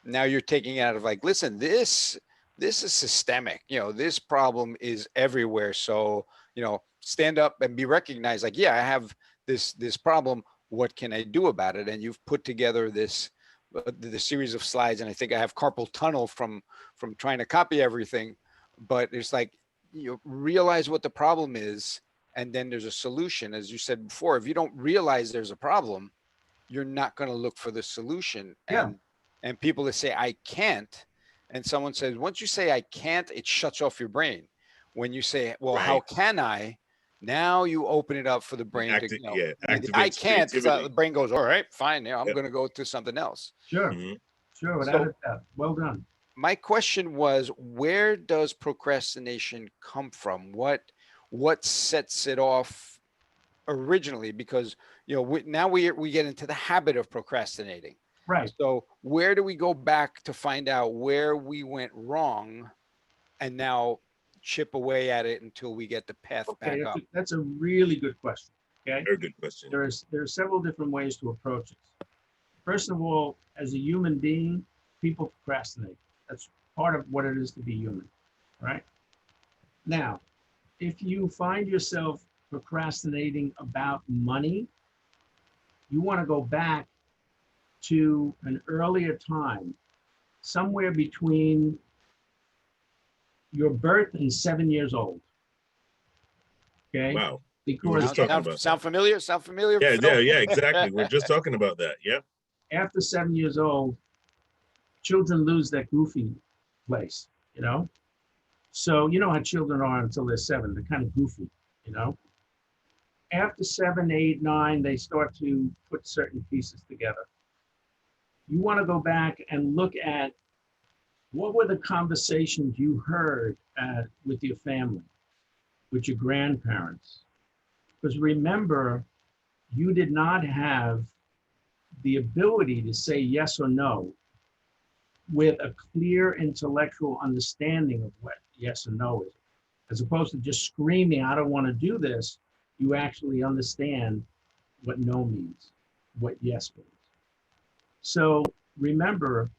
now you're taking it out of like, listen, this is systemic. This problem is everywhere. So, stand up and be recognized. Like, yeah, I have this problem. What can I do about it? And you've put together the series of slides, and I think I have carpal tunnel from trying to copy everything. But it's like, you realize what the problem is, and then there's a solution. As you said before, if you don't realize there's a problem, you're not going to look for the solution. Yeah. And people that say I can't, and someone says, once you say I can't, it shuts off your brain. When you say, well, how Right. can I? Now you open it up for the brain to, I Activates can't. creativity. The brain goes, all right, fine. I'm Yep. going to go to something else. Sure. Mhm. Sure. Without a doubt. Well done. My question was, where does procrastination come from? What sets it off originally? Because now we get into the habit of procrastinating. Right. So where do we go back to find out where we went wrong, and now chip away at it until we get the path Okay, back up? that's a really good question. Okay, Very good question. there are several different ways to approach this. First of all, as a human being, people procrastinate. That's part of what it is to be human, right? Now, if you find yourself procrastinating about money, you want to go back to an earlier time, somewhere between your birth and 7 years old. Okay. Wow. Because Sound familiar? Sound familiar? Yeah, exactly. We're just talking about that. Yeah. after 7 years old, children lose that goofy place, So you know how children are until they're 7, they're kind of goofy. After 7, 8, 9, they start to put certain pieces together. You want to go back and look at what were the conversations you heard with your family, with your grandparents. Because remember, you did not have the ability to say yes or no with a clear intellectual understanding of what yes or no is. As opposed to just screaming, I don't want to do this, you actually understand what no means, what yes means. So remember,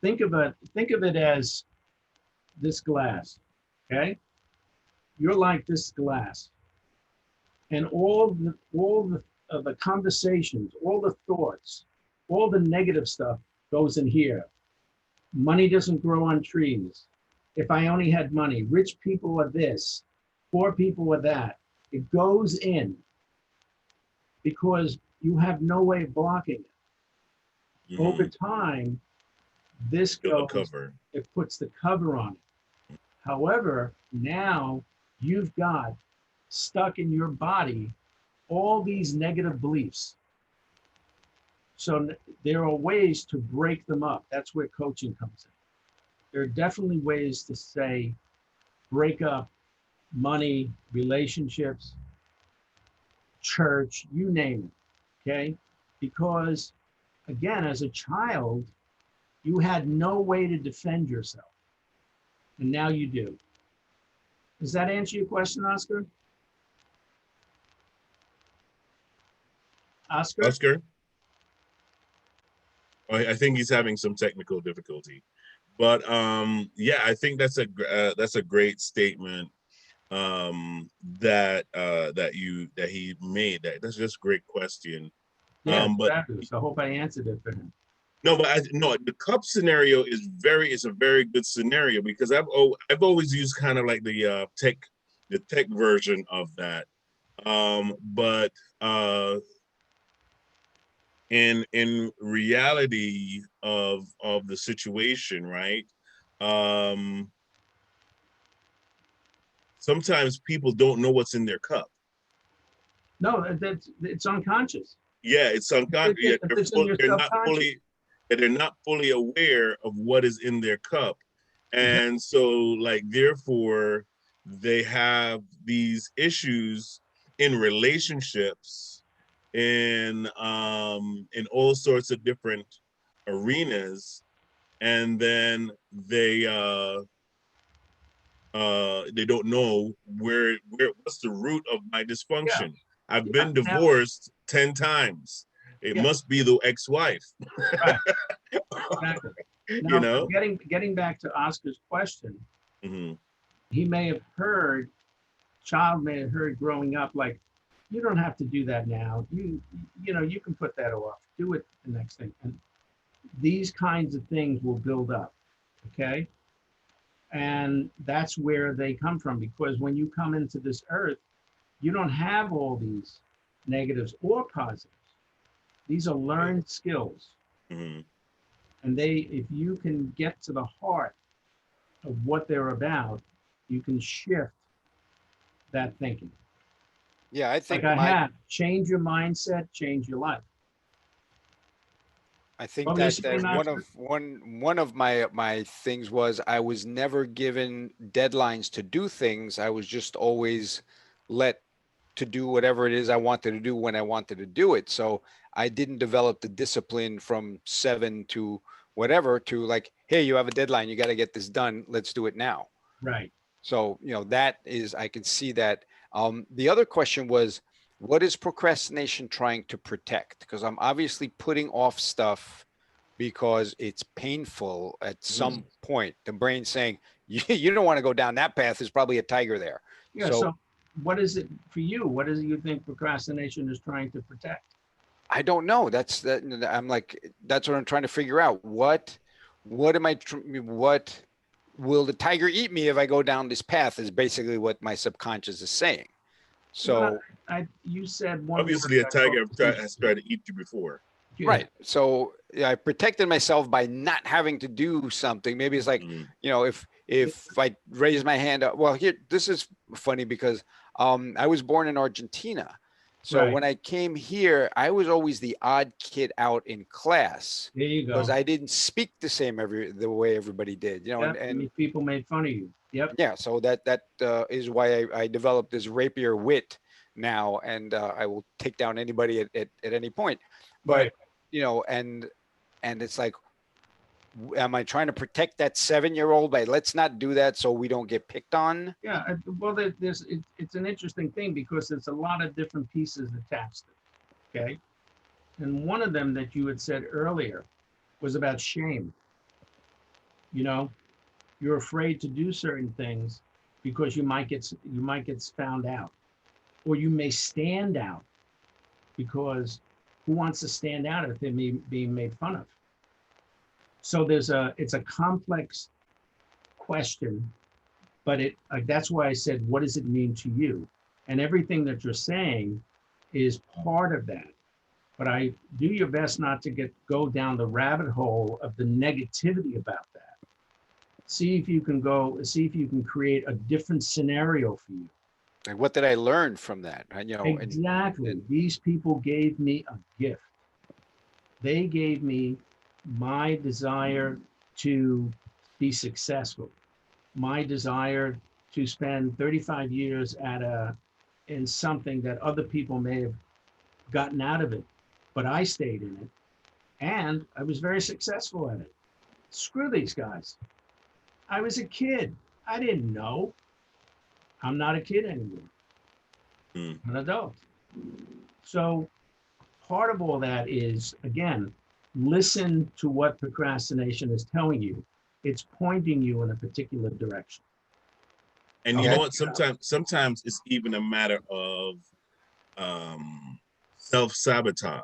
think of it as this glass, okay? You're like this glass. And all the conversations, all the thoughts, all the negative stuff goes in here. Money doesn't grow on trees. If I only had money, rich people are this, poor people are that. It goes in because you have no way of blocking it. Mhm. Over time, this goes, cover. it puts the cover on it. However, now you've got stuck in your body all these negative beliefs. So there are ways to break them up. That's where coaching comes in. There are definitely ways to say, break up money, relationships, church, you name it, okay? Because again, as a child, you had no way to defend yourself. And now you do. Does that answer your question, Oscar? Oscar? I think he's having some technical difficulty, but yeah, I think that's a great statement that he made. That's just a great question. Yeah, But fabulous. I hope I answered it for him. no, but the cup scenario is a very good scenario, because I've always used kind of like the tech version of that. But in reality of the situation, right? Sometimes people don't know what's in their cup. No, it's unconscious. Yeah, it's unconscious. Yeah, they're not fully aware of what is in their cup. And so, like, therefore, they have these issues in relationships, in all sorts of different arenas, and then they don't know where what's the root of my dysfunction. I've been divorced 10 times. It must be the ex-wife. Right. Exactly. you Now, know? getting back to Oscar's question, Hmm. he may have heard, child may have heard growing up, like, you don't have to do that now. You can put that off. Do it the next thing. And these kinds of things will build up. Okay. And that's where they come from, because when you come into this earth, you don't have all these negatives or positives. These are learned skills. Hmm. And if you can get to the heart of what they're about, you can shift that thinking. Yeah, I Like think I my have, change your mindset, change your life. I think What were you that saying, Oscar? one of my things was I was never given deadlines to do things. I was just always let to do whatever it is I wanted to do when I wanted to do it. So I didn't develop the discipline from 7 to whatever to like, hey, you have a deadline, you got to get this done. Let's do it now. Right. So, that is, I can see that. The other question was, what is procrastination trying to protect? Because I'm obviously putting off stuff because it's painful at Mhm. some point. The brain's saying, you don't want to go down that path. There's probably a tiger there. Yeah. So So, what is it for you? What is it you think procrastination is trying to protect? I don't know. I'm like, that's what I'm trying to figure out. What am I, what will the tiger eat me if I go down this path is basically what my subconscious is saying. Well, So, you said one word Obviously, a that I thought tiger was has interesting. tried to eat you before. Yeah. right. So yeah, I protected myself by not having to do something. Maybe it's like, Mm. if I raise my hand up, well, here, this is funny because I was born in Argentina. So Right. when I came here, I was always the odd kid out in class There you because go. I didn't speak the way everybody did, Yep. and People made fun of you. Yep. yeah, so that is why I developed this rapier wit now, and I will take down anybody at any point. But Right. and it's like, am I trying to protect that 7-year-old by let's not do that so we don't get picked on? Yeah. Well, it's an interesting thing because there's a lot of different pieces attached to it. Okay. And one of them that you had said earlier was about shame. You know, you're afraid to do certain things because you might get found out, or you may stand out because who wants to stand out if they're being made fun of? So it's a complex question, but that's why I said, what does it mean to you? And everything that you're saying is part of that. But I do your best not to go down the rabbit hole of the negativity about that. See if you can create a different scenario for you. Like, what did I learn from that? Exactly. And These people gave me a gift. They gave me my desire to be successful, my desire to spend 35 years in something that other people may have gotten out of it, but I stayed in it and I was very successful at it. Screw these guys. I was a kid. I didn't know. I'm not a kid anymore. Mm. I'm an adult. So part of all that is, again, listen to what procrastination is telling you. It's pointing you in a particular direction. And To you know yeah, hold what? you up. Sometimes it's even a matter of self-sabotage.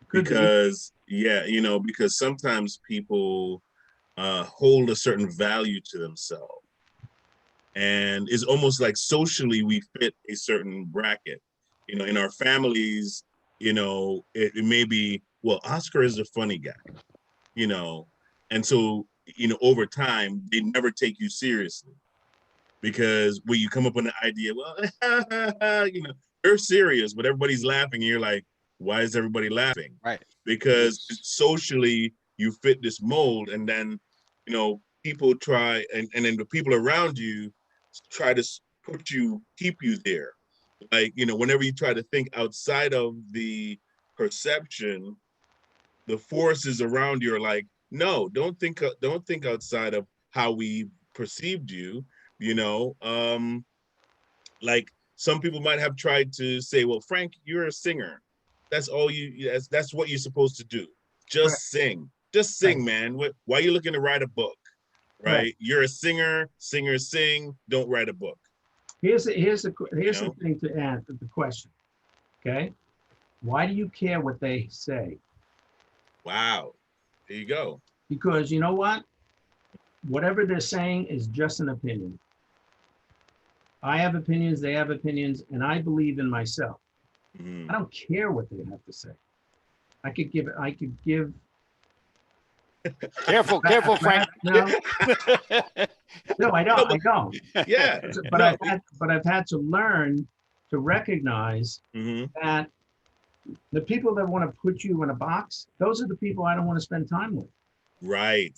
Could be. Because because sometimes people hold a certain value to themselves, and it's almost like socially we fit a certain bracket. In our families, it may be, well, Oscar is a funny guy, you know and so over time they never take you seriously, because when you come up with an idea, well, they're serious, but everybody's laughing, and you're like, why is everybody laughing? right. Because Because socially you fit this mold, and then people try, and then the people around you try to keep you there. Like, whenever you try to think outside of the perception, the forces around you are like, no, don't think outside of how we perceived you. you know like, some people might have tried to say, well, Frank, you're a singer, that's all you that's what you're supposed to do, Right. just sing, Just sing, man. Why are you looking to write a book? Right? You're a singer, sing, don't write a book. Here's the thing to add to the question. Okay. Why do you care what they say? Wow. There you go. Because you know what? Whatever they're saying is just an opinion. I have opinions, they have opinions, and I believe in myself. I don't care what they have to say. I could give. Careful, Frank. No, no, I don't. I don't. Yeah. But I've had to learn to recognize that the people that want to put you in a box, those are the people I don't want to spend time with. Right.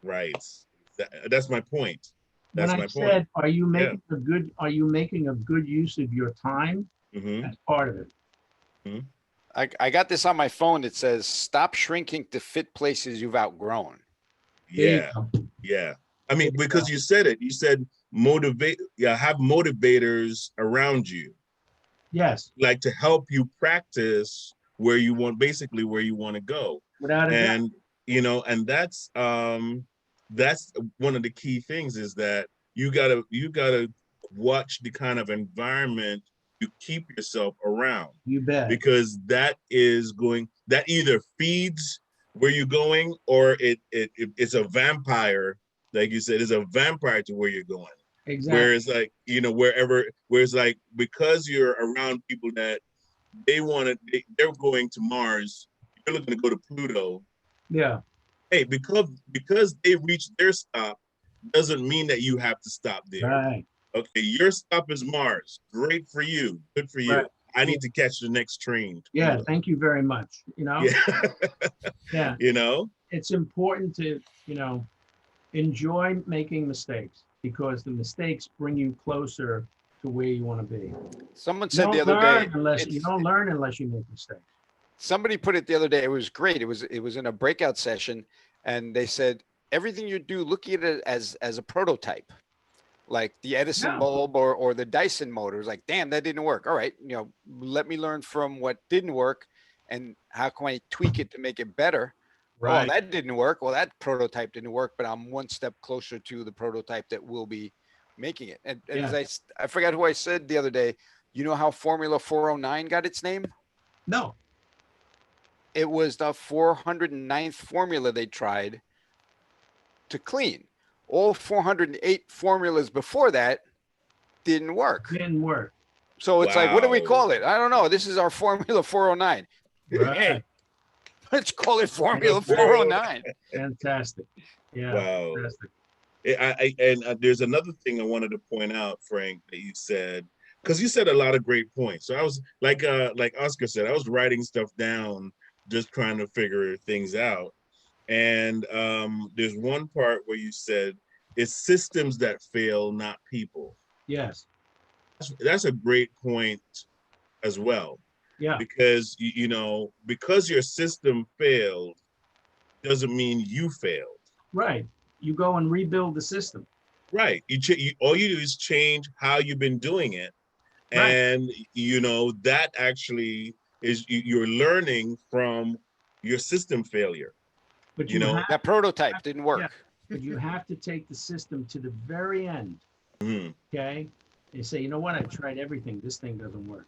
That's my point. That's my point. Are you making a good use of your time? That's part of it. I got this on my phone. It says, stop shrinking to fit places you've outgrown. Yeah. Yeah. I mean, because you said it. You said motivate. Yeah, have motivators around you. Yes. Like to help you practice where you want to go. Without a doubt. And that's one of the key things is that you gotta watch the kind of environment you keep yourself around. You bet. Because that either feeds where you're going, or it's a vampire, like you said, it's a vampire to where you're going. Exactly. Whereas whereas because you're around people that they're going to Mars, you're looking to go to Pluto. Yeah. Hey, because they reached their stop doesn't mean that you have to stop there. Right. Okay, your stop is Mars. Great for you. Good for you. Right. I need to catch the next train. Yeah, thank you very much. Yeah. It's important to, enjoy making mistakes, because the mistakes bring you closer to where you want to be. Someone said the other day, you don't learn unless you make mistakes. Somebody put it the other day. It was great. It was in a breakout session, and they said, everything you do, look at it as a prototype. Like the Edison bulb or the Dyson motor. It's like, damn, that didn't work. All right, let me learn from what didn't work, and how can I tweak it to make it better? Right. Oh, that didn't work. Well, that prototype didn't work, but I'm one step closer to the prototype that will be making it. And as I forgot who I said the other day, you know how Formula 409 got its name? No. It was the 409th formula they tried to clean. All 408 formulas before that didn't work. So it's like, what do we call it? I don't know. This is our Formula 409. Right. Hey, let's call it Formula 409. Fantastic. Yeah. Wow. Fantastic. There's another thing I wanted to point out, Frank, that you said, because you said a lot of great points. So I was like Oscar said, I was writing stuff down, just trying to figure things out. And there's one part where you said it's systems that fail, not people. Yes. That's a great point as well. Yeah. Because, because your system failed doesn't mean you failed. Right. You go and rebuild the system. Right. All you do is change how you've been doing it. Right. And, that actually is you're learning from your system failure. But that prototype didn't work. Yeah, but you have to take the system to the very end. Okay. You say, you know what? I've tried everything. This thing doesn't work.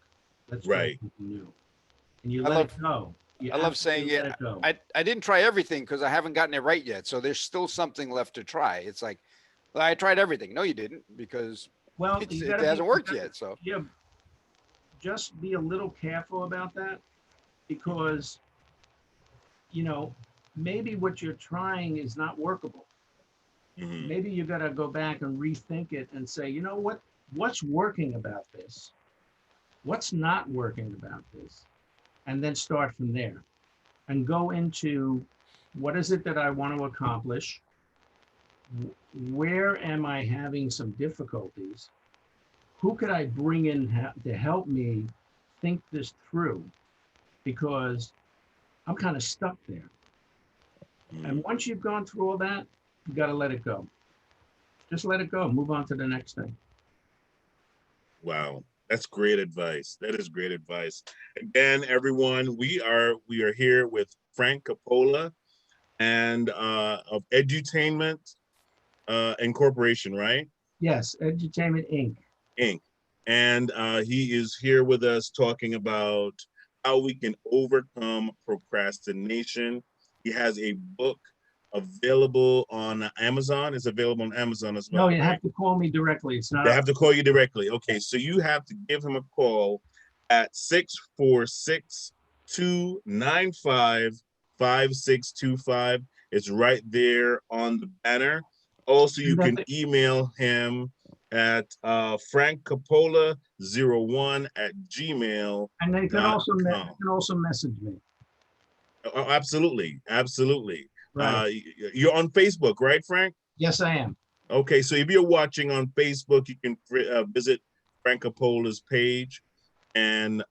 Let's try something new. And you let it go. I love saying it. I didn't try everything because I haven't gotten it right yet. So there's still something left to try. It's like, well, I tried everything. No, you didn't, because it hasn't worked yet. So yeah, just be a little careful about that, because maybe what you're trying is not workable. Maybe you got to go back and rethink it and say, what's working about this? What's not working about this? And then start from there and go into, what is it that I want to accomplish? Where am I having some difficulties? Who could I bring in to help me think this through? Because I'm kind of stuck there. And once you've gone through all that, you got to let it go. Just let it go. Move on to the next thing. Wow. That's great advice. That is great advice. Again, everyone, we are here with Frank Coppola. and of Edutainment Incorporation, right? Yes, Edutainment Inc. Inc. And he is here with us talking about how we can overcome procrastination. He has a book available on Amazon. It's available on Amazon as No, well, you right? have to call me directly. It's They not. have to call you directly. Okay, so you have to give him a call at 646-295-5625. It's right there on the banner. Also, you And can email him at frankcoppola01@gmail.com. and they can also message me. Oh, absolutely, absolutely. Right. You're on Facebook, right, Frank? Yes, I am. Okay, so if you're watching on Facebook, you can visit Frank Coppola's page, and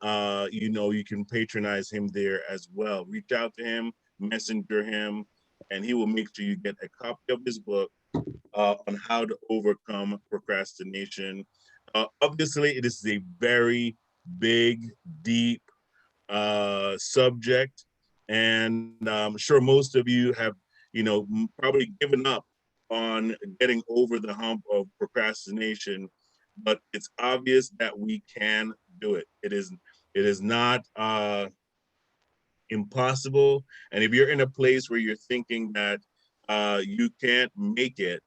you can patronize him there as well. Reach out to him, messenger him, and he will make sure you get a copy of his book on how to overcome procrastination. Obviously, it is a very big, deep subject, and I'm sure most of you have, probably given up on getting over the hump of procrastination, but it's obvious that we can do it. It is not impossible. And if you're in a place where you're thinking that you can't make it,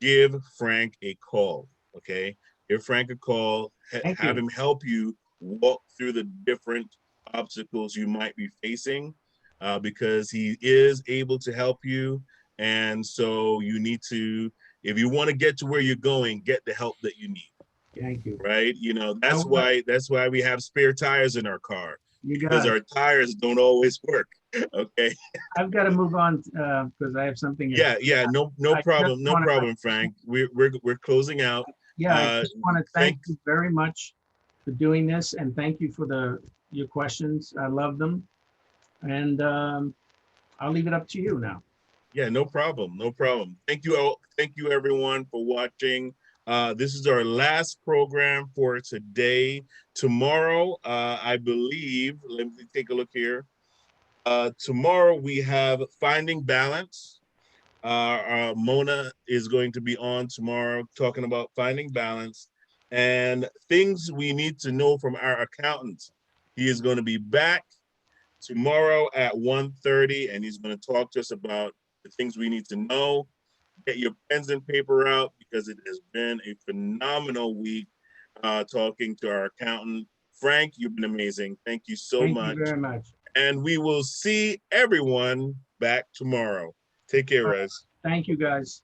give Frank a call. Okay, give Frank a call. Thank Have you. him help you walk through the different obstacles you might be facing, because he is able to help you. And so you need to, if you want to get to where you're going, get the help that you need. Thank you. Right? That's why we have spare tires in our car, You because got it. our tires don't always work. Okay. I've got to move on because I have something. Yeah. No I problem. just No wanna- problem, Frank. We're closing out. Yeah, I just want to thank Thanks. you very much for doing this, and thank you for your questions. I love them, and I'll leave it up to you now. Yeah, no problem. No problem. Thank you all. Thank you everyone for watching. This is our last program for today. Tomorrow, I believe, let me take a look here. Tomorrow we have Finding Balance. Mona is going to be on tomorrow talking about finding balance and things we need to know from our accountant. He is going to be back tomorrow at 1:30, and he's going to talk to us about the things we need to know. Get your pens and paper out, because it has been a phenomenal week talking to our accountant. Frank, you've been amazing. Thank you so Thank much. you very much. And we will see everyone back tomorrow. Take care, Rez. Thank you, guys.